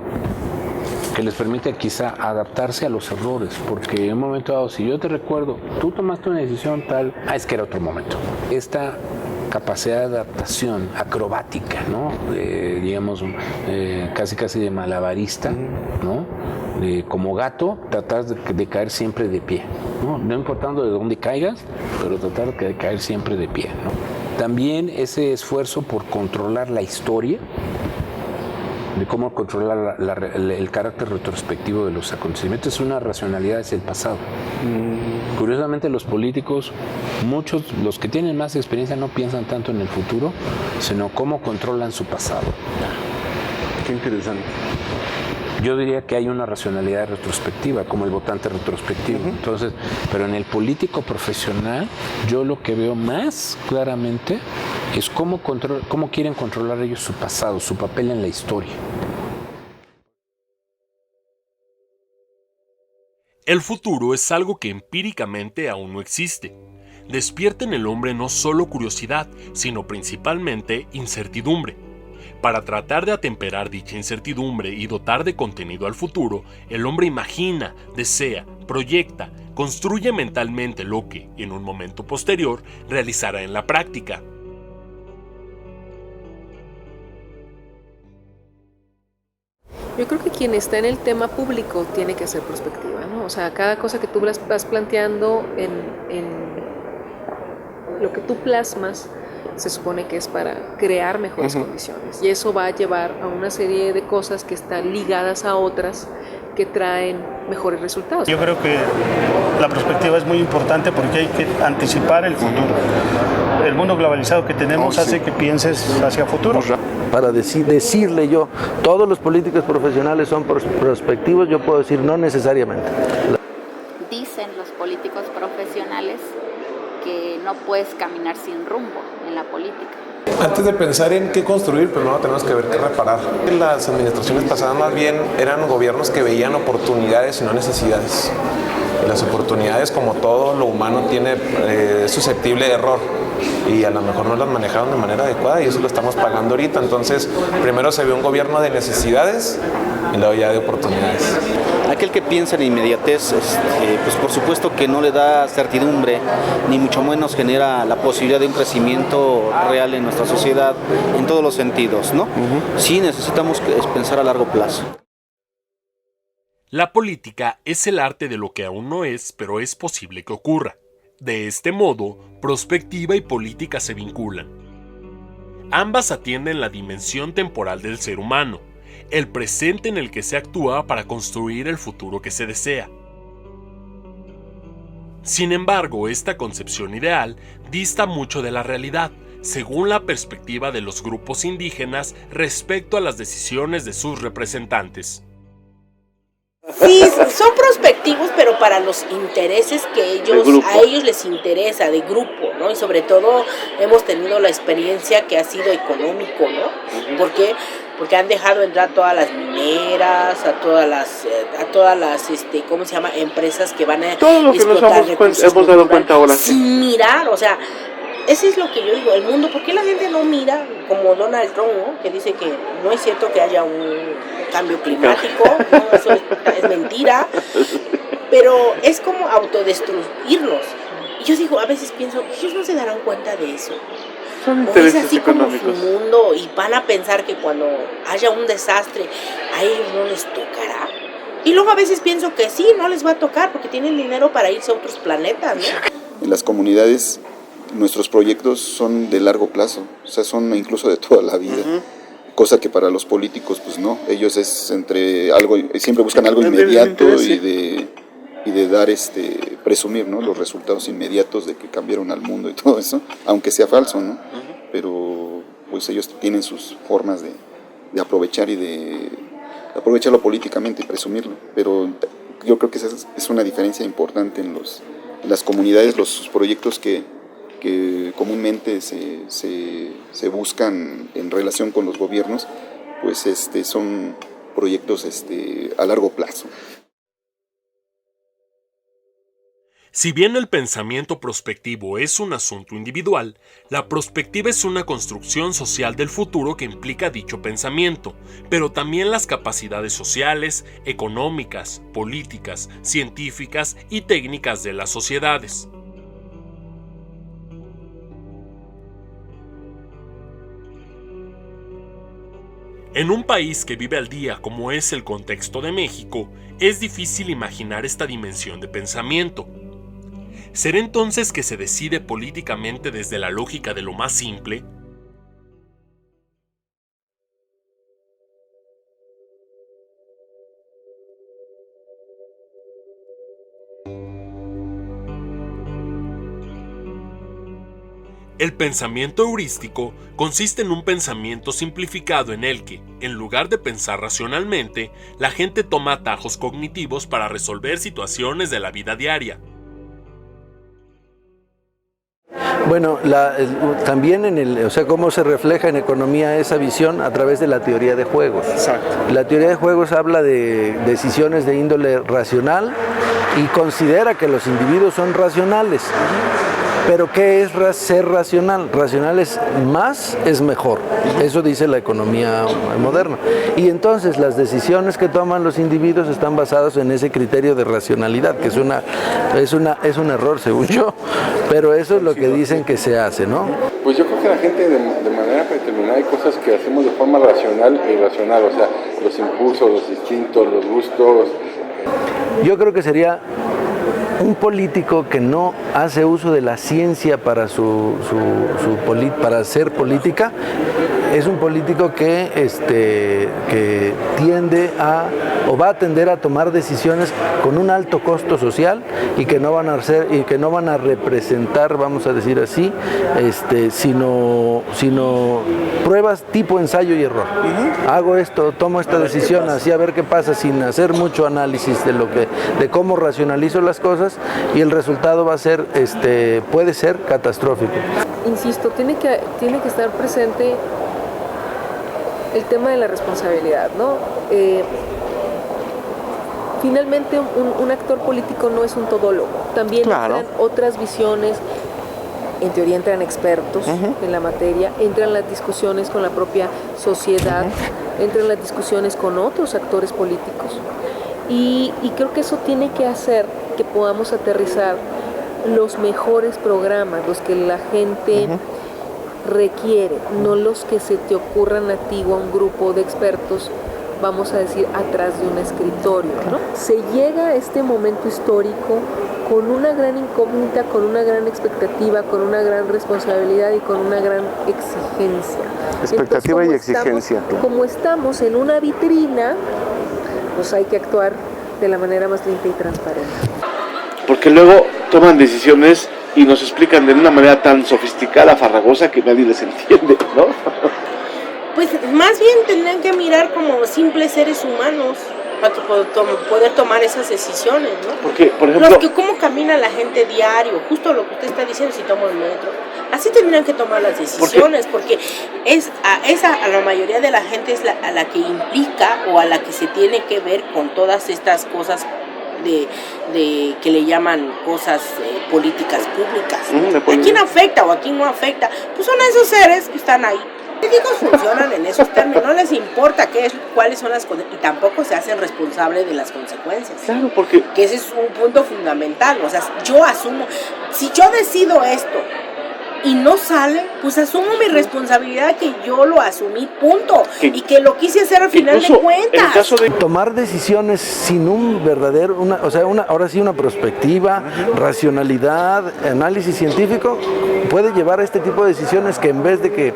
que les permite quizá adaptarse a los errores, porque en un momento dado, si yo te recuerdo, tú tomaste una decisión tal, es que era otro momento. Esta capacidad de adaptación acrobática, ¿no? Digamos, casi de malabarista, ¿no? Como gato, tratar de caer siempre de pie, ¿no? No importando de dónde caigas, pero tratar de caer siempre de pie, ¿no? También ese esfuerzo por controlar la historia, de cómo controlar el carácter retrospectivo de los acontecimientos, es una racionalidad hacia el pasado. Curiosamente los políticos, muchos, los que tienen más experiencia no piensan tanto en el futuro, sino cómo controlan su pasado. Qué interesante. Yo diría que hay una racionalidad retrospectiva, como el votante retrospectivo. Entonces, pero en el político profesional, yo lo que veo más claramente es cómo quieren controlar ellos su pasado, su papel en la historia. El futuro es algo que empíricamente aún no existe. Despierta en el hombre no solo curiosidad, sino principalmente incertidumbre. Para tratar de atemperar dicha incertidumbre y dotar de contenido al futuro, el hombre imagina, desea, proyecta, construye mentalmente lo que, en un momento posterior, realizará en la práctica. Yo creo que quien está en el tema público tiene que hacer perspectiva, ¿no? O sea, cada cosa que tú vas planteando en lo que tú plasmas se supone que es para crear mejores condiciones, y eso va a llevar a una serie de cosas que están ligadas a otras que traen mejores resultados. Yo creo que la perspectiva es muy importante porque hay que anticipar el futuro. El mundo globalizado que tenemos hace que pienses hacia futuro. Para decirle yo, todos los políticos profesionales son prospectivos, yo puedo decir no necesariamente. Dicen los políticos profesionales que no puedes caminar sin rumbo en la política. Antes de pensar en qué construir, primero tenemos que ver qué reparar. Las administraciones pasadas más bien eran gobiernos que veían oportunidades y no necesidades. Y las oportunidades, como todo lo humano, es susceptible de error. Y a lo mejor no las manejaron de manera adecuada y eso lo estamos pagando ahorita. Entonces, primero se ve un gobierno de necesidades y luego ya de oportunidades. Aquel que piensa en inmediatez, pues por supuesto que no le da certidumbre, ni mucho menos genera la posibilidad de un crecimiento real en nuestra sociedad en todos los sentidos, ¿no? Sí necesitamos pensar a largo plazo. La política es el arte de lo que aún no es, pero es posible que ocurra. De este modo, prospectiva y política se vinculan. Ambas atienden la dimensión temporal del ser humano, el presente en el que se actúa para construir el futuro que se desea. Sin embargo, esta concepción ideal dista mucho de la realidad, según la perspectiva de los grupos indígenas respecto a las decisiones de sus representantes. Sí, son prospectivos, pero para los intereses que a ellos les interesa, de grupo, ¿no? Y sobre todo hemos tenido la experiencia que ha sido económico, ¿no? Porque han dejado entrar todas las mineras, a todas las ¿cómo se llama? Empresas que van a todo lo que nos hemos dado cuenta ahora. Sin mirar, o sea, eso es lo que yo digo, el mundo, ¿por qué la gente no mira como Donald Trump, ¿no? Que dice que no es cierto que haya un cambio climático, ¿no? Eso es mentira, pero es como autodestruirnos. Y yo digo, a veces pienso, ellos no se darán cuenta de eso. Son o intereses es así económicos. como su mundo y van a pensar que cuando haya un desastre a ellos no les tocará. Y luego a veces pienso que sí, no les va a tocar porque tienen dinero para irse a otros planetas, ¿no? En las comunidades nuestros proyectos son de largo plazo, o sea, son incluso de toda la vida, cosa que para los políticos pues no, ellos siempre buscan algo inmediato y de dar presumir, ¿no? Los resultados inmediatos de que cambiaron al mundo y todo eso, aunque sea falso, ¿no? Pero pues ellos tienen sus formas de aprovechar y de aprovecharlo políticamente y presumirlo, pero yo creo que esa es una diferencia importante en las comunidades, los proyectos que comúnmente se buscan en relación con los gobiernos, pues son proyectos a largo plazo. Si bien el pensamiento prospectivo es un asunto individual, la prospectiva es una construcción social del futuro que implica dicho pensamiento, pero también las capacidades sociales, económicas, políticas, científicas y técnicas de las sociedades. En un país que vive al día como es el contexto de México, es difícil imaginar esta dimensión de pensamiento. ¿Será entonces que se decide políticamente desde la lógica de lo más simple? El pensamiento heurístico consiste en un pensamiento simplificado en el que, en lugar de pensar racionalmente, la gente toma atajos cognitivos para resolver situaciones de la vida diaria. Bueno, también o sea, cómo se refleja en economía esa visión a través de la teoría de juegos. Exacto. La teoría de juegos habla de decisiones de índole racional y considera que los individuos son racionales. Pero ¿qué es ser racional? Racional es más, es mejor. Eso dice la economía moderna. Y entonces las decisiones que toman los individuos están basadas en ese criterio de racionalidad, que es un error según yo, pero eso es lo que dicen que se hace, ¿no? Pues yo creo que la gente de manera predeterminada hay cosas que hacemos de forma racional e irracional, o sea, los impulsos, los instintos, los gustos. Yo creo que sería un político que no hace uso de la ciencia para para hacer política, es un político que tiende o va a tender a tomar decisiones con un alto costo social y que no van a representar, vamos a decir así, sino pruebas tipo ensayo y error. Hago esto, tomo esta decisión, así a ver qué pasa, sin hacer mucho análisis de cómo racionalizo las cosas, y el resultado va a ser, puede ser catastrófico. Insisto, tiene que estar presente el tema de la responsabilidad, ¿no? Finalmente un actor político no es un todólogo, también entran otras visiones, en teoría entran expertos en la materia, entran las discusiones con la propia sociedad, entran las discusiones con otros actores políticos, y creo que eso tiene que hacer que podamos aterrizar los mejores programas, los que la gente requiere, no los que se te ocurran a ti o a un grupo de expertos, vamos a decir, atrás de un escritorio, ¿no? Se llega a este momento histórico con una gran incógnita, con una gran expectativa, con una gran responsabilidad y con una gran exigencia. Expectativa y exigencia. Como estamos en una vitrina, pues hay que actuar de la manera más limpia y transparente. Porque luego toman decisiones y nos explican de una manera tan sofisticada, farragosa, que nadie les entiende, ¿no? Pues más bien tendrían que mirar como simples seres humanos para poder tomar esas decisiones, ¿no? Porque, por ejemplo, cómo camina la gente diario, justo lo que usted está diciendo, si tomo el metro, así tendrían que tomar las decisiones, porque a la mayoría de la gente es a la que implica o a la que se tiene que ver con todas estas cosas de que le llaman cosas políticas públicas. ¿A quién afecta o a quién no afecta? Pues son esos seres que están ahí. Los políticos funcionan en esos términos, no les importa cuáles son las cosas, y tampoco se hacen responsables de las consecuencias. Claro, porque que ese es un punto fundamental. O sea, yo asumo, si yo decido esto y no sale, pues asumo mi responsabilidad, que yo lo asumí, punto, y que lo quise hacer al final de cuentas. El caso de tomar decisiones sin un verdadero, ahora sí una perspectiva, racionalidad, análisis científico, puede llevar a este tipo de decisiones que en vez de que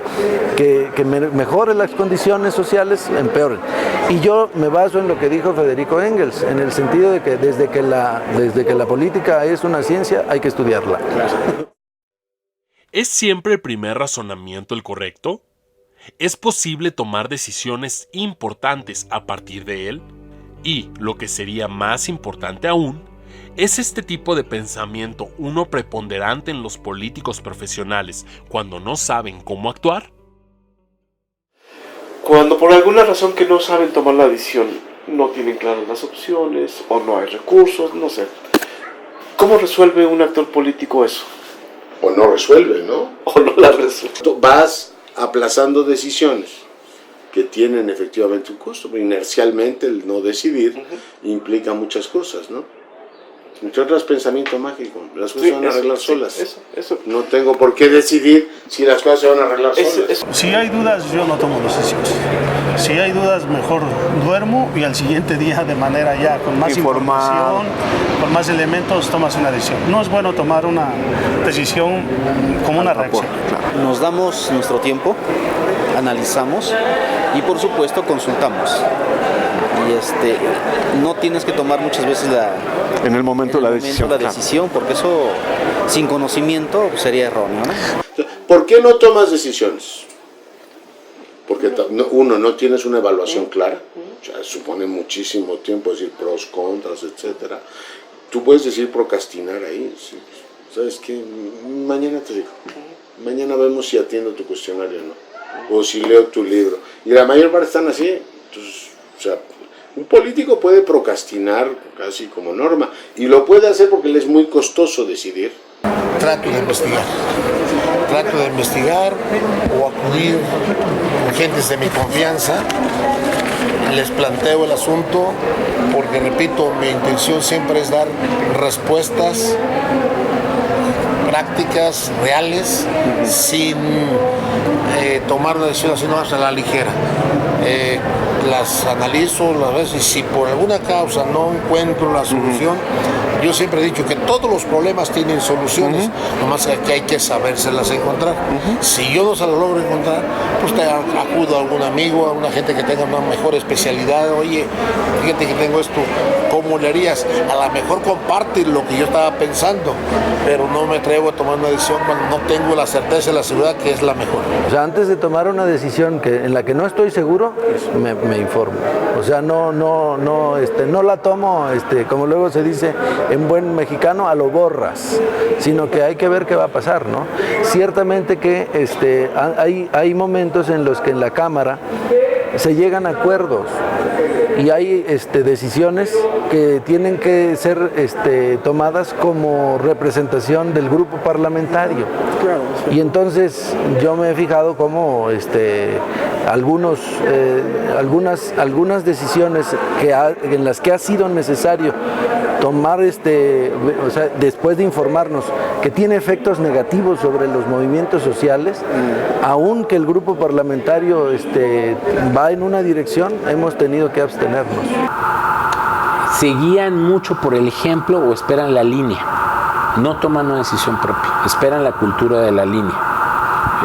mejoren las condiciones sociales, empeoren. Y yo me baso en lo que dijo Federico Engels, en el sentido de que desde que la política es una ciencia, hay que estudiarla. ¿Es siempre el primer razonamiento el correcto? ¿Es posible tomar decisiones importantes a partir de él? Y, lo que sería más importante aún, ¿es este tipo de pensamiento uno preponderante en los políticos profesionales cuando no saben cómo actuar? Cuando por alguna razón que no saben tomar la decisión, no tienen claras las opciones o no hay recursos, no sé. ¿Cómo resuelve un actor político eso? O no resuelve, ¿no? O no la resuelve. Vas aplazando decisiones que tienen efectivamente un costo, pero inercialmente el no decidir implica muchas cosas, ¿no? Entre otras, pensamiento mágico, las cosas se van a arreglar solas. Eso. No tengo por qué decidir si las cosas se van a arreglar solas. Si hay dudas, yo no tomo decisiones. Si hay dudas, mejor duermo y al siguiente día, de manera ya con más información, con más elementos, tomas una decisión. No es bueno tomar una decisión como una reacción. Nos damos nuestro tiempo, analizamos y por supuesto consultamos. Y no tienes que tomar muchas veces en el momento la decisión, porque eso sin conocimiento sería erróneo, ¿no? ¿Por qué no tomas decisiones? Porque uno, no tienes una evaluación clara, o sea, supone muchísimo tiempo decir pros, contras, etcétera. Tú puedes decir procrastinar ahí, ¿sabes qué? Mañana te digo. Mañana vemos si atiendo tu cuestionario o no. O si leo tu libro. Y la mayor parte están así. Entonces, o sea, un político puede procrastinar casi como norma. Y lo puede hacer porque le es muy costoso decidir. Trato de investigar o acudir con gentes de mi confianza, les planteo el asunto porque, repito, mi intención siempre es dar respuestas prácticas, reales, sin tomar una decisión así nomás a la ligera. Las analizo, las veces, y si por alguna causa no encuentro la solución, yo siempre he dicho que todos los problemas tienen soluciones, nomás que aquí hay que sabérselas encontrar. Si yo no se las logro encontrar, pues te acudo a algún amigo, a una gente que tenga una mejor especialidad. Oye, fíjate que tengo esto, ¿cómo le harías? A lo mejor comparte lo que yo estaba pensando, pero no me atrevo a tomar una decisión cuando no tengo la certeza y la seguridad que es la mejor. O sea, antes de tomar una decisión en la que no estoy seguro, me informo. O sea, no la tomo, como luego se dice en buen mexicano, a lo borras, sino que hay que ver qué va a pasar, ¿no? Ciertamente que hay momentos en los que en la Cámara se llegan a acuerdos y hay decisiones que tienen que ser tomadas como representación del grupo parlamentario. Y entonces yo me he fijado cómo algunas decisiones en las que ha sido necesario tomar o sea, después de informarnos que tiene efectos negativos sobre los movimientos sociales, aun que el grupo parlamentario va en una dirección, hemos tenido que abstenernos. ¿Se guían mucho por el ejemplo o esperan la línea? No toman una decisión propia, esperan la cultura de la línea.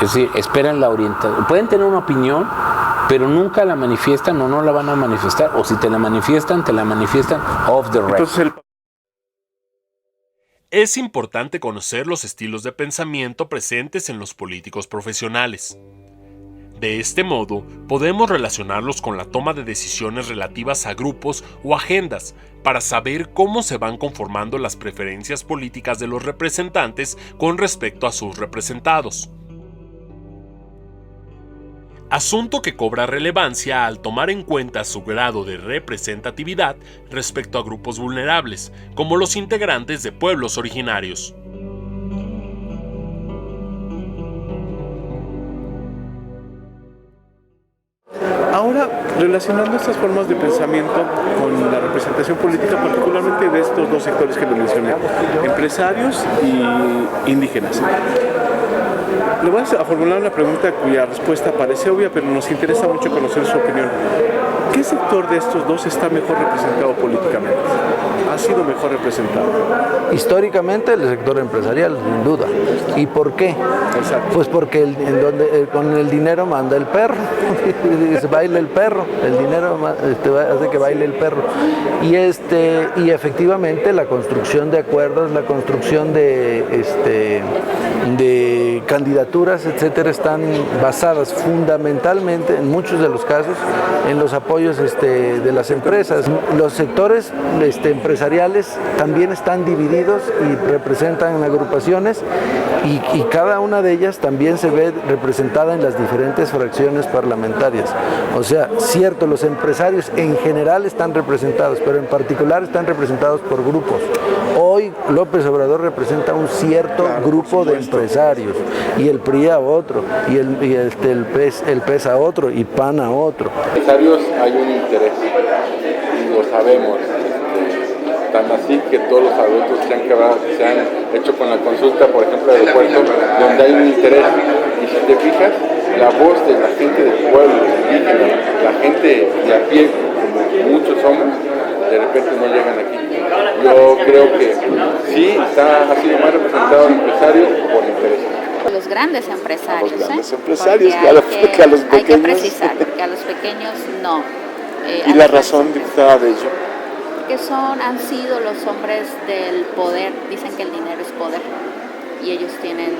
Es decir, esperan la orientación. Pueden tener una opinión, pero nunca la manifiestan o no la van a manifestar, o si te la manifiestan off the record. Es importante conocer los estilos de pensamiento presentes en los políticos profesionales. De este modo, podemos relacionarlos con la toma de decisiones relativas a grupos o agendas para saber cómo se van conformando las preferencias políticas de los representantes con respecto a sus representados. Asunto que cobra relevancia al tomar en cuenta su grado de representatividad respecto a grupos vulnerables, como los integrantes de pueblos originarios. Ahora, relacionando estas formas de pensamiento con la representación política, particularmente de estos dos sectores que les mencioné, empresarios y indígenas. Le voy a formular una pregunta cuya respuesta parece obvia, pero nos interesa mucho conocer su opinión. ¿Qué sector de estos dos está mejor representado políticamente? ¿Ha sido mejor representado? Históricamente el sector empresarial, sin duda. ¿Y por qué? Exacto. Pues porque con el dinero manda el perro, baila el perro, el dinero hace que baile el perro. Y efectivamente la construcción de acuerdos, la construcción de candidaturas, etcétera, están basadas fundamentalmente, en muchos de los casos, en los apoyos de las empresas. Los sectores empresariales también están divididos y representan agrupaciones y cada una de ellas también se ve representada en las diferentes fracciones parlamentarias. O sea, cierto, los empresarios en general están representados, pero en particular están representados por grupos. Hoy López Obrador representa un cierto grupo de empresarios, y el PRI a otro, y el PES a otro, y PAN a otro. Empresarios hay un interés, y lo sabemos, tan así que todos los adultos se han hecho con la consulta, por ejemplo, del aeropuerto, donde hay un interés. Y si te fijas, la voz de la gente del pueblo, la gente de a pie, como muchos somos, de repente no llegan aquí. Yo creo que sí ha sido más representado el empresario por interés. Los grandes empresarios. Los grandes empresarios, que a los pequeños. Hay que precisar, porque a los pequeños no. ¿Y la razón dictada de ello? Porque han sido los hombres del poder, dicen que el dinero es poder, y ellos tienen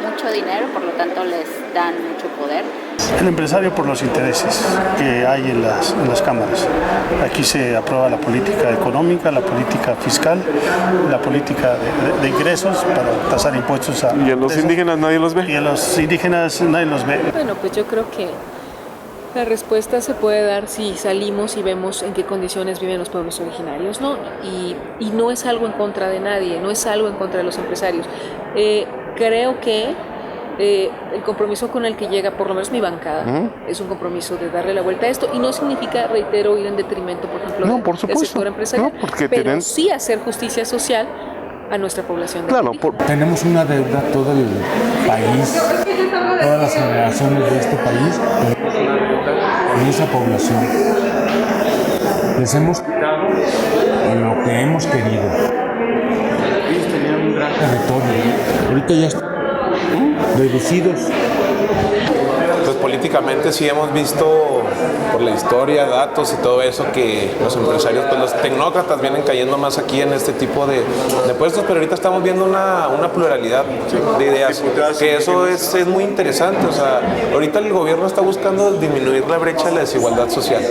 mucho dinero, por lo tanto les dan mucho poder. El empresario por los intereses que hay en las cámaras. Aquí se aprueba la política económica, la política fiscal, la política de ingresos para tasar impuestos a... ¿Y a los indígenas nadie los ve? Y a los indígenas nadie los ve. Bueno, pues yo creo que la respuesta se puede dar si salimos y vemos en qué condiciones viven los pueblos originarios, ¿no? Y no es algo en contra de nadie, no es algo en contra de los empresarios. Creo que el compromiso con el que llega, por lo menos mi bancada, es un compromiso de darle la vuelta a esto, y no significa, reitero, ir en detrimento, por ejemplo, del sector empresarial, pero sí hacer justicia social a nuestra población. Claro, tenemos una deuda, todo el país, todas las generaciones de este país, con esa población. Les hemos quitado lo que hemos querido. Ellos tenían un gran territorio, ahorita ya están reducidos. Pues políticamente sí hemos visto por la historia, datos y todo eso, que los empresarios, pues los tecnócratas vienen cayendo más aquí en este tipo de puestos, pero ahorita estamos viendo una pluralidad de ideas, que eso es muy interesante. O sea, ahorita el gobierno está buscando disminuir la brecha de la desigualdad social,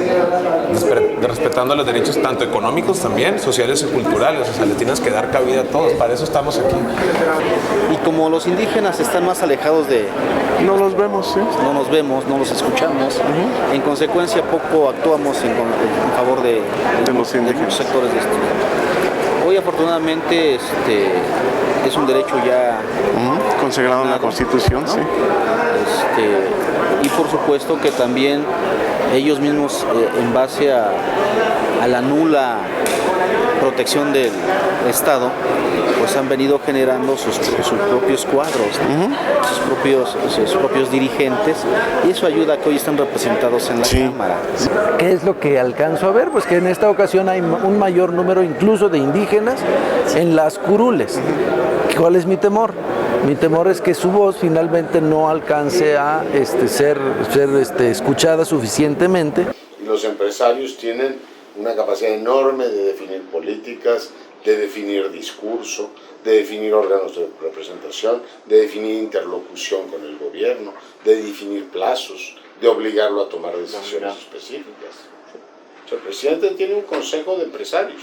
respetando los derechos tanto económicos también, sociales y culturales. O sea, le tienes que dar cabida a todos, para eso estamos aquí. Y como los indígenas están más alejados de... No los vemos, ¿sí? No nos vemos, no los escuchamos. En consecuencia, poco actuamos en favor de los sectores de esto. Hoy, afortunadamente, es un derecho ya consagrado en la Constitución, ¿no? Sí. Y por supuesto que también ellos mismos, en base a la nula protección del Estado, pues han venido generando sus propios cuadros, ¿no? sus propios dirigentes, y eso ayuda a que hoy estén representados en la Cámara. ¿Qué es lo que alcanzo a ver? Pues que en esta ocasión hay un mayor número incluso de indígenas en las curules. ¿Cuál es mi temor? Mi temor es que su voz finalmente no alcance a ser escuchada suficientemente. Y los empresarios tienen una capacidad enorme de definir políticas, de definir discurso, de definir órganos de representación, de definir interlocución con el gobierno, de definir plazos, de obligarlo a tomar decisiones específicas. O sea, el presidente tiene un consejo de empresarios,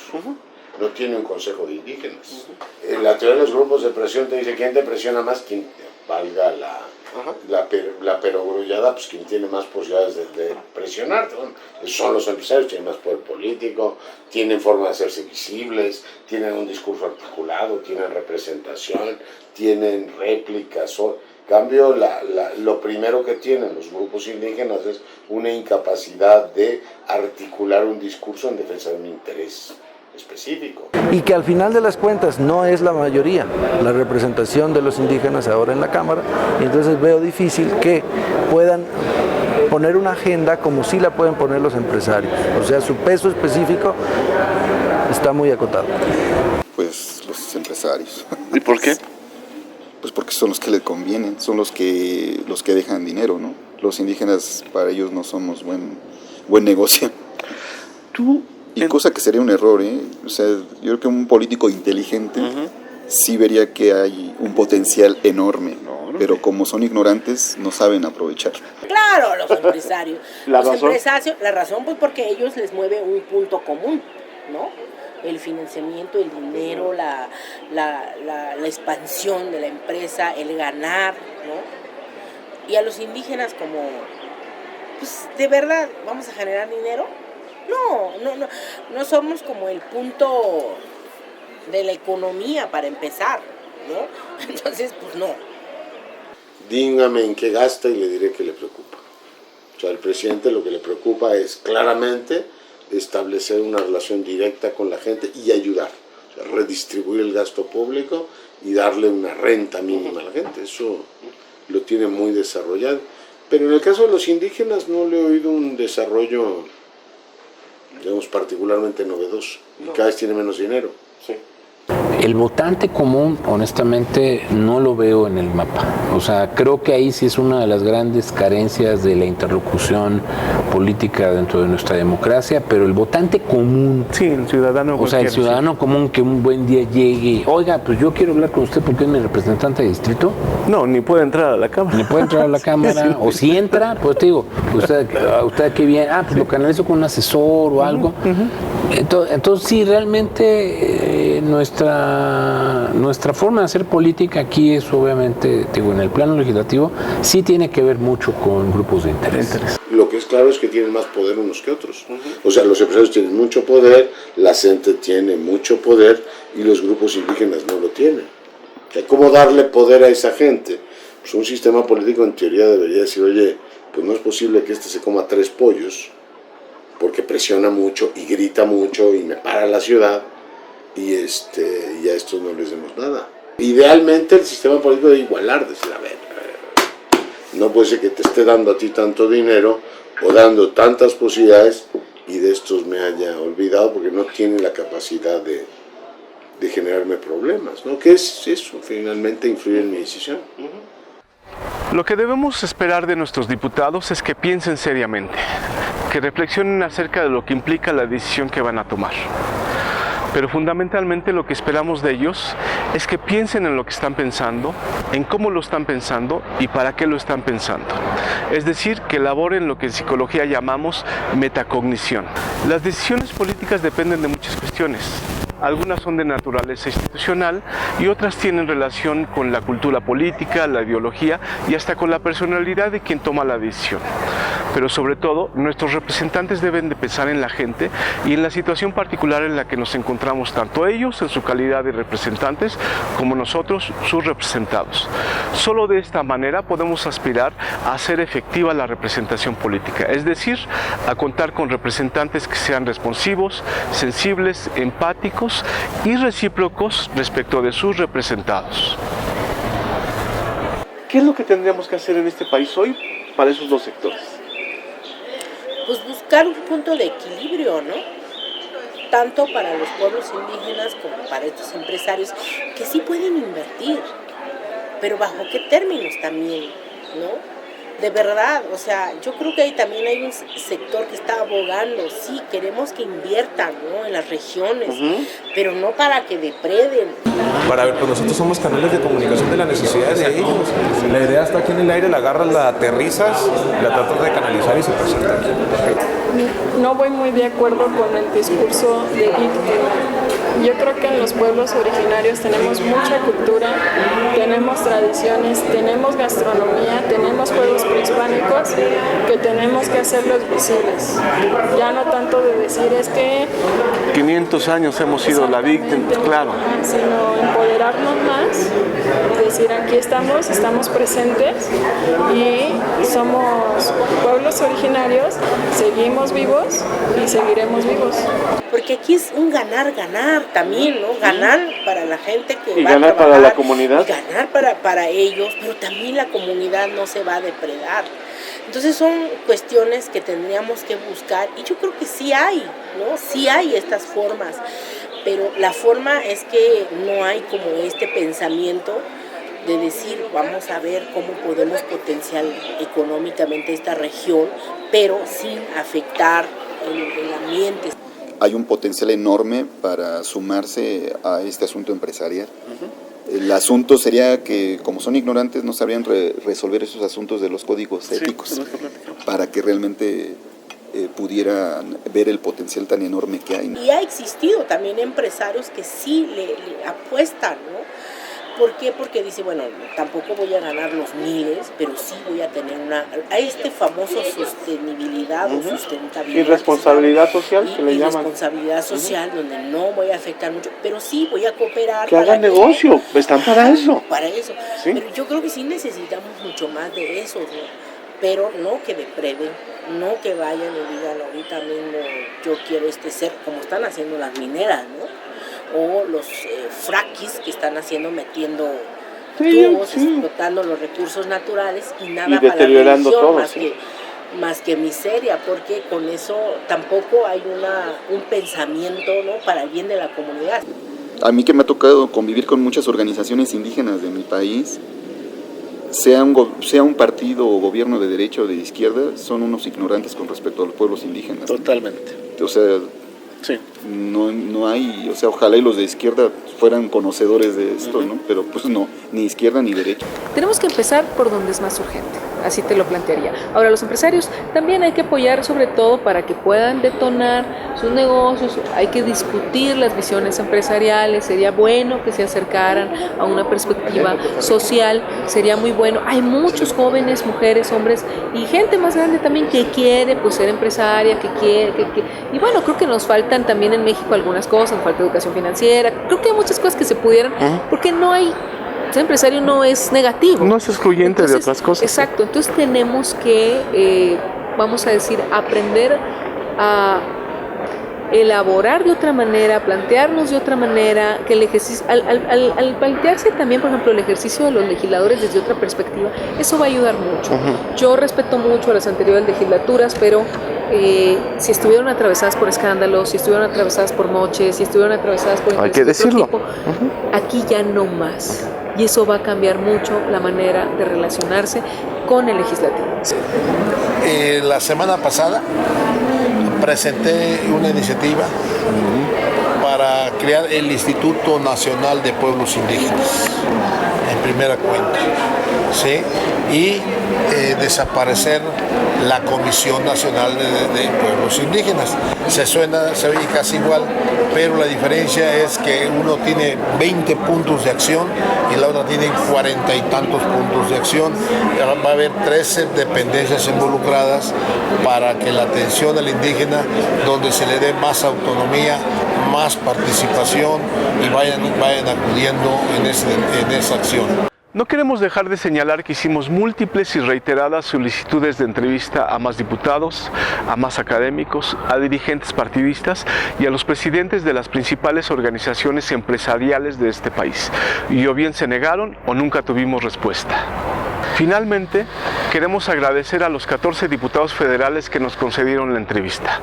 no tiene un consejo de indígenas. En la teoría de los grupos de presión te dice quién te presiona más, quien valga la perogrullada, pues quien tiene más posibilidades de presionarte. Bueno, son los empresarios, tienen más poder político, tienen forma de hacerse visibles, tienen un discurso articulado, tienen representación, tienen réplicas. En cambio, lo primero que tienen los grupos indígenas es una incapacidad de articular un discurso en defensa de un interés específico. Y que al final de las cuentas no es la mayoría la representación de los indígenas ahora en la Cámara, y entonces veo difícil que puedan poner una agenda como sí la pueden poner los empresarios. O sea, su peso específico está muy acotado. Pues los empresarios. ¿Y por qué? Pues porque son los que les convienen, son los que dejan dinero, ¿no? Los indígenas, para ellos no somos buen negocio. Y cosa que sería un error, ¿eh? O sea, yo creo que un político inteligente sí vería que hay un potencial enorme, pero como son ignorantes, no saben aprovechar. Claro, los empresarios. La razón, pues porque ellos les mueve un punto común, ¿no? El financiamiento, el dinero, la expansión de la empresa, el ganar, ¿no? Y a los indígenas como, pues, ¿de verdad vamos a generar dinero? No somos como el punto de la economía para empezar, ¿no? Entonces, pues no. Dígame en qué gasta y le diré que le preocupa. O sea, al presidente lo que le preocupa es claramente establecer una relación directa con la gente y ayudar, o sea, redistribuir el gasto público y darle una renta mínima a la gente. Eso lo tiene muy desarrollado. Pero en el caso de los indígenas no le he oído un desarrollo, digamos, particularmente novedoso. Y cada vez tiene menos dinero. El votante común, honestamente, no lo veo en el mapa. O sea, creo que ahí sí es una de las grandes carencias de la interlocución política dentro de nuestra democracia, pero el votante común... Sí, el ciudadano. O sea, el ciudadano común que un buen día llegue, oiga, pues yo quiero hablar con usted porque es mi representante de distrito. No, ni puede entrar a la Cámara. Ni puede entrar a la Cámara, sí. O si entra, pues te digo, usted qué bien, pues lo canalizo con un asesor o algo. Entonces sí, realmente nuestra forma de hacer política aquí es obviamente, digo, en el plano legislativo, sí tiene que ver mucho con grupos de interés. Lo que es claro es que tienen más poder unos que otros. O sea, los empresarios tienen mucho poder, la gente tiene mucho poder y los grupos indígenas no lo tienen. O sea, ¿cómo darle poder a esa gente? Pues un sistema político en teoría debería decir, oye, pues no es posible que se coma 3 pollos porque presiona mucho y grita mucho y me para la ciudad y a estos no les demos nada. Idealmente el sistema político debe igualar, decir, a ver, no puede ser que te esté dando a ti tanto dinero o dando tantas posibilidades y de estos me haya olvidado porque no tiene la capacidad de generarme problemas, ¿no? ¿Qué es eso? Finalmente influye en mi decisión. Lo que debemos esperar de nuestros diputados es que piensen seriamente, que reflexionen acerca de lo que implica la decisión que van a tomar. Pero fundamentalmente lo que esperamos de ellos es que piensen en lo que están pensando, en cómo lo están pensando y para qué lo están pensando. Es decir, que elaboren lo que en psicología llamamos metacognición. Las decisiones políticas dependen de muchas cuestiones. Algunas son de naturaleza institucional y otras tienen relación con la cultura política, la ideología y hasta con la personalidad de quien toma la decisión. Pero sobre todo, nuestros representantes deben de pensar en la gente y en la situación particular en la que nos encontramos, tanto ellos en su calidad de representantes como nosotros, sus representados. Solo de esta manera podemos aspirar a hacer efectiva la representación política, es decir, a contar con representantes que sean responsivos, sensibles, empáticos y recíprocos respecto de sus representados. ¿Qué es lo que tendríamos que hacer en este país hoy para esos dos sectores? Pues buscar un punto de equilibrio, ¿no? Tanto para los pueblos indígenas como para estos empresarios que sí pueden invertir, pero bajo qué términos también, ¿no? De verdad, o sea, yo creo que ahí también hay un sector que está abogando, sí, queremos que inviertan, ¿no? En las regiones, pero no para que depreden. Para ver, pues nosotros somos canales de comunicación de las necesidades de ellos. La idea está aquí en el aire, la agarras, la aterrizas, la tratas de canalizar y se presenta aquí. No voy muy de acuerdo con el discurso de víctima. Yo creo que en los pueblos originarios tenemos mucha cultura, tenemos tradiciones, tenemos gastronomía, tenemos juegos prehispánicos que tenemos que hacerlos visibles. Ya no tanto de decir es que 500 años hemos sido la víctima, claro. Sino empoderarnos más, decir aquí estamos presentes y somos pueblos originarios, seguimos vivos y seguiremos vivos. Porque aquí es un ganar-ganar también, ¿no? Ganar para la gente que y va ganar a trabajar, para la comunidad. Y ganar para ellos, pero también la comunidad no se va a depredar. Entonces son cuestiones que tendríamos que buscar y yo creo que sí hay, ¿no? Sí hay estas formas, pero la forma es que no hay como este pensamiento de decir vamos a ver cómo podemos potenciar económicamente esta región, pero sin afectar el ambiente. Hay un potencial enorme para sumarse a este asunto empresarial. El asunto sería que, como son ignorantes, no sabrían resolver esos asuntos de los códigos éticos para que realmente pudieran ver el potencial tan enorme que hay. Y ha existido también empresarios que sí le apuestan, ¿no? ¿Por qué? Porque dice, bueno, tampoco voy a ganar los miles, pero sí voy a tener a este famoso sostenibilidad o sustentabilidad. Y responsabilidad social, que le llaman. Responsabilidad social, donde no voy a afectar mucho, pero sí voy a cooperar. Que hagan negocio, están para eso. Para eso. ¿Sí? Pero yo creo que sí necesitamos mucho más de eso, ¿no? Pero no que depreden, no que vayan y digan ahorita mismo yo quiero ser, como están haciendo las mineras, ¿no? O los fraquis que están haciendo metiendo tubos, explotando los recursos naturales y nada para la región todo, más que miseria, porque con eso tampoco hay un pensamiento, ¿no? Para el bien de la comunidad. a mí que me ha tocado convivir con muchas organizaciones indígenas de mi país, sea un partido o gobierno de derecha o de izquierda, son unos ignorantes con respecto a los pueblos indígenas. Totalmente. O sea, sí. no hay, o sea, ojalá y los de izquierda fueran conocedores de esto, ¿no? Pero pues no, ni izquierda ni derecha. Tenemos que empezar por donde es más urgente, así te lo plantearía. Ahora, los empresarios también hay que apoyar, sobre todo para que puedan detonar sus negocios, hay que discutir las visiones empresariales, sería bueno que se acercaran a una perspectiva social, sería muy bueno. Hay muchos jóvenes, mujeres, hombres y gente más grande también que quiere pues ser empresaria, y bueno, creo que nos faltan también en México algunas cosas, nos falta educación financiera, creo que hay muchas cosas que se pudieran, porque no hay, ser empresario no es negativo. No es excluyente de otras cosas. Exacto, entonces tenemos que, vamos a decir, aprender a elaborar de otra manera, plantearnos de otra manera, que el ejercicio, al plantearse también, por ejemplo, el ejercicio de los legisladores desde otra perspectiva, eso va a ayudar mucho. Yo respeto mucho a las anteriores legislaturas, pero si estuvieron atravesadas por escándalos, si estuvieron atravesadas por moches, si estuvieron atravesadas por hay que decirlo, tipo, aquí ya no más. Y eso va a cambiar mucho la manera de relacionarse con el legislativo. La semana pasada presenté una iniciativa para crear el Instituto Nacional de Pueblos Indígenas, en primera cuenta, ¿sí? Y desaparecer la Comisión Nacional de Pueblos Indígenas. Se oye casi igual, pero la diferencia es que uno tiene 20 puntos de acción y la otra tiene 40 y tantos puntos de acción. Va a haber 13 dependencias involucradas para que la atención al indígena, donde se le dé más autonomía, más participación y vayan acudiendo en esa acción. No queremos dejar de señalar que hicimos múltiples y reiteradas solicitudes de entrevista a más diputados, a más académicos, a dirigentes partidistas y a los presidentes de las principales organizaciones empresariales de este país. Y o bien se negaron o nunca tuvimos respuesta. Finalmente, queremos agradecer a los 14 diputados federales que nos concedieron la entrevista,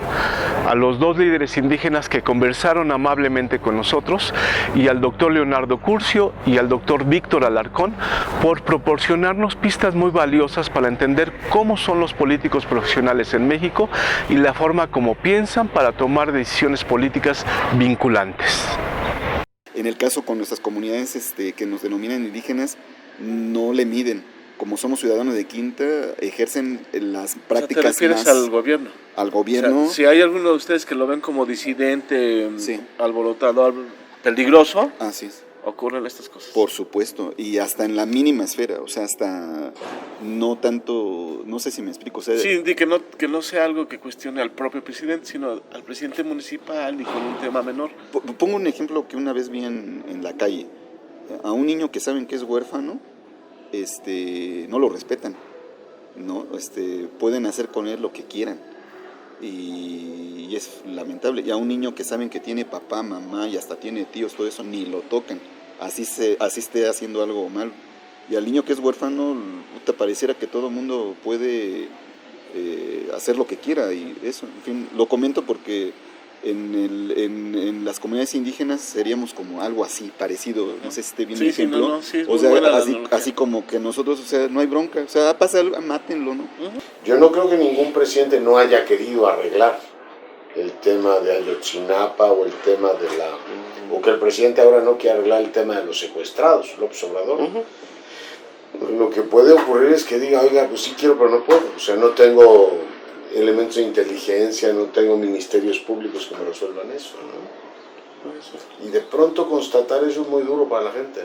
a los 2 líderes indígenas que conversaron amablemente con nosotros y al doctor Leonardo Curcio y al doctor Víctor Alarcón por proporcionarnos pistas muy valiosas para entender cómo son los políticos profesionales en México y la forma como piensan para tomar decisiones políticas vinculantes. En el caso con nuestras comunidades que nos denominan indígenas, no le miden. Como somos ciudadanos de Quinta, ejercen las prácticas más... ¿Te refieres al gobierno? Al gobierno. O sea, si hay alguno de ustedes que lo ven como disidente, alborotado, peligroso, así es, ocurren estas cosas. Por supuesto, y hasta en la mínima esfera, o sea, hasta no tanto, no sé si me explico. O sea, sí, que no sea algo que cuestione al propio presidente, sino al presidente municipal y con un tema menor. Pongo un ejemplo que una vez vi en la calle. A un niño que saben que es huérfano, no lo respetan, ¿no? Pueden hacer con él lo que quieran y es lamentable. Y a un niño que saben que tiene papá, mamá y hasta tiene tíos, todo eso, ni lo tocan, así esté haciendo algo mal. Y al niño que es huérfano, te pareciera que todo el mundo puede hacer lo que quiera y eso, en fin, lo comento porque en las comunidades indígenas seríamos como algo así, parecido, no sé si esté bien el ejemplo, o sea, así como que nosotros, o sea, no hay bronca, o sea, pasa algo, mátenlo, ¿no? Yo no creo que ningún presidente no haya querido arreglar el tema de Ayotzinapa o el tema de o que el presidente ahora no quiera arreglar el tema de los secuestrados, López Obrador. Lo que puede ocurrir es que diga, oiga, pues sí quiero, pero no puedo, o sea, no tengo elementos de inteligencia, no tengo ministerios públicos que me resuelvan eso, ¿no? Y de pronto constatar eso es muy duro para la gente,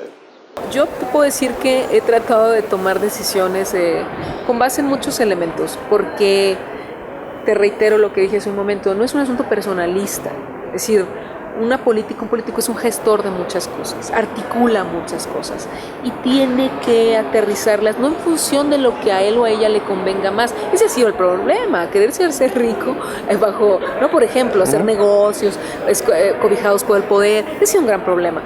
Yo te puedo decir que he tratado de tomar decisiones con base en muchos elementos, porque te reitero lo que dije hace un momento, no es un asunto personalista, es decir, un político es un gestor de muchas cosas, articula muchas cosas y tiene que aterrizarlas, no en función de lo que a él o a ella le convenga más. Ese ha sido el problema, quererse ser rico bajo, no, por ejemplo, hacer negocios cobijados por el poder, ese es un gran problema.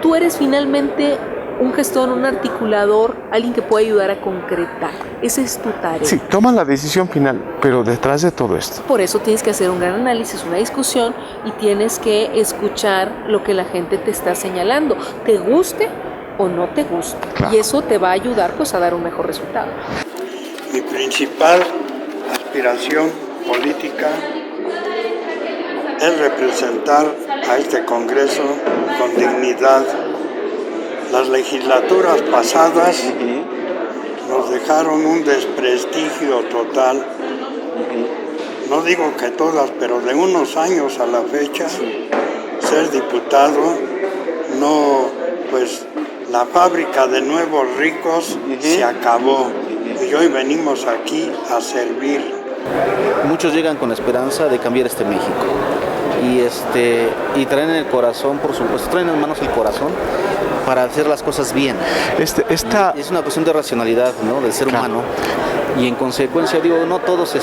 Tú eres finalmente un gestor, un articulador, alguien que pueda ayudar a concretar. Esa es tu tarea. Sí, toman la decisión final, pero detrás de todo esto. Por eso tienes que hacer un gran análisis, una discusión, y tienes que escuchar lo que la gente te está señalando, te guste o no te guste. Claro. Y eso te va a ayudar pues a dar un mejor resultado. Mi principal aspiración política es representar a este Congreso con dignidad. Las legislaturas pasadas nos dejaron un desprestigio total. No digo que todas, pero de unos años a la fecha, ser diputado, no, pues la fábrica de nuevos ricos se acabó y hoy venimos aquí a servir. Muchos llegan con la esperanza de cambiar este México y traen en el corazón, por supuesto, traen en manos el corazón para hacer las cosas bien. Es una cuestión de racionalidad, ¿no?, del ser humano, y en consecuencia, digo, no todos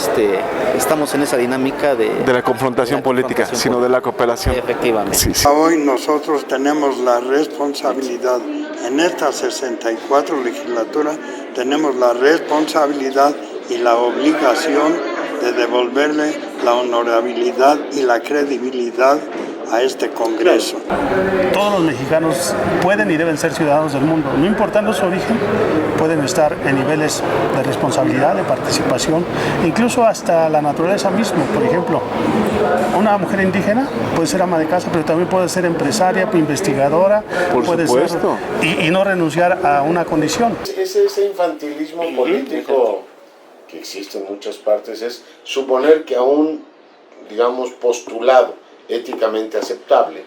estamos en esa dinámica de la confrontación política, sino de la cooperación. Efectivamente. Sí, sí. Hoy nosotros tenemos la responsabilidad, en esta 64 legislatura, tenemos la responsabilidad y la obligación de devolverle la honorabilidad y la credibilidad a este Congreso. Todos los mexicanos pueden y deben ser ciudadanos del mundo, no importando su origen, pueden estar en niveles de responsabilidad, de participación, incluso hasta la naturaleza misma. Por ejemplo, una mujer indígena puede ser ama de casa, pero también puede ser empresaria, investigadora, puede ser, y no renunciar a una condición. Ese infantilismo político que existe en muchas partes es suponer que a un, digamos, postulado éticamente aceptable,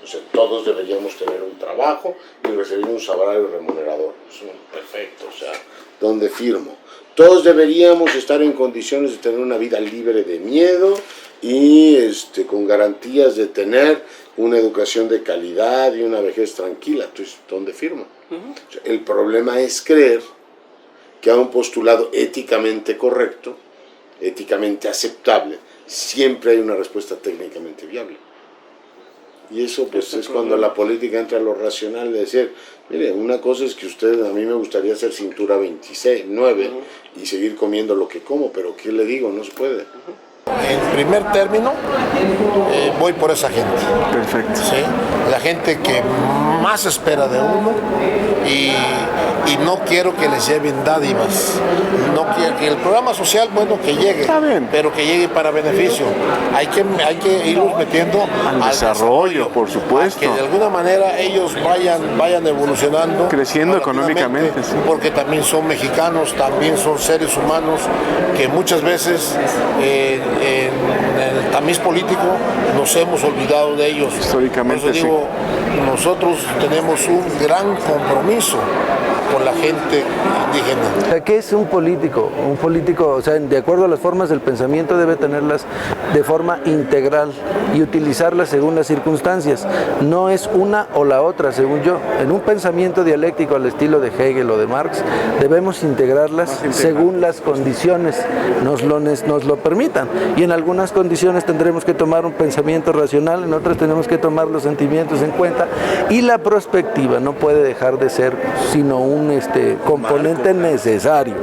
o sea, todos deberíamos tener un trabajo y recibir un salario remunerador. Perfecto, o sea, ¿dónde firmo? Todos deberíamos estar en condiciones de tener una vida libre de miedo y con garantías de tener una educación de calidad y una vejez tranquila. Entonces, ¿dónde firmo? O sea, el problema es creer que a un postulado éticamente correcto, éticamente aceptable, siempre hay una respuesta técnicamente viable. Y eso pues es cuando la política entra a lo racional, de decir, mire, una cosa es que a mí me gustaría hacer cintura 9 y seguir comiendo lo que como, pero ¿qué le digo? No se puede. En primer término, voy por esa gente. Perfecto. ¿Sí? La gente que más espera de uno y no quiero que les lleven dádivas. No quiero que el programa social, bueno, que llegue, pero que llegue para beneficio. Hay que irlos metiendo al desarrollo, por supuesto. Que de alguna manera ellos vayan evolucionando. Creciendo económicamente. Sí. Porque también son mexicanos, también son seres humanos que muchas veces en el tamiz político nos hemos olvidado de ellos. Históricamente, por eso digo, nosotros tenemos un gran compromiso con la gente indígena. ¿Qué es un político? Un político, o sea, de acuerdo a las formas del pensamiento, debe tenerlas de forma integral y utilizarlas según las circunstancias. No es una o la otra, según yo. En un pensamiento dialéctico al estilo de Hegel o de Marx, debemos integrarlas según las condiciones nos lo permitan. Y en algunas condiciones tendremos que tomar un pensamiento racional, en otras tenemos que tomar los sentimientos en cuenta, y la prospectiva no puede dejar de ser sino un componente necesario.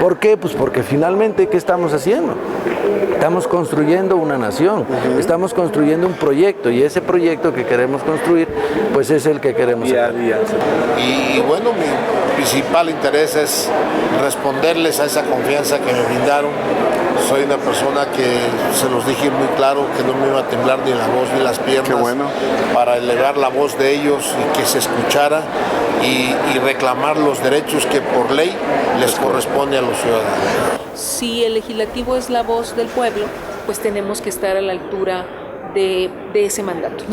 ¿Por qué? Pues porque finalmente, ¿qué estamos haciendo? Estamos construyendo una nación, estamos construyendo un proyecto, y ese proyecto que queremos construir, pues es el que queremos hacer. Y bueno, mi principal interés es responderles a esa confianza que me brindaron. Soy una persona que se los dije muy claro que no me iba a temblar ni la voz ni las piernas para elevar la voz de ellos y que se escuchara y reclamar los derechos que por ley les corresponde a los ciudadanos. Si el legislativo es la voz del pueblo, pues tenemos que estar a la altura de ese mandato.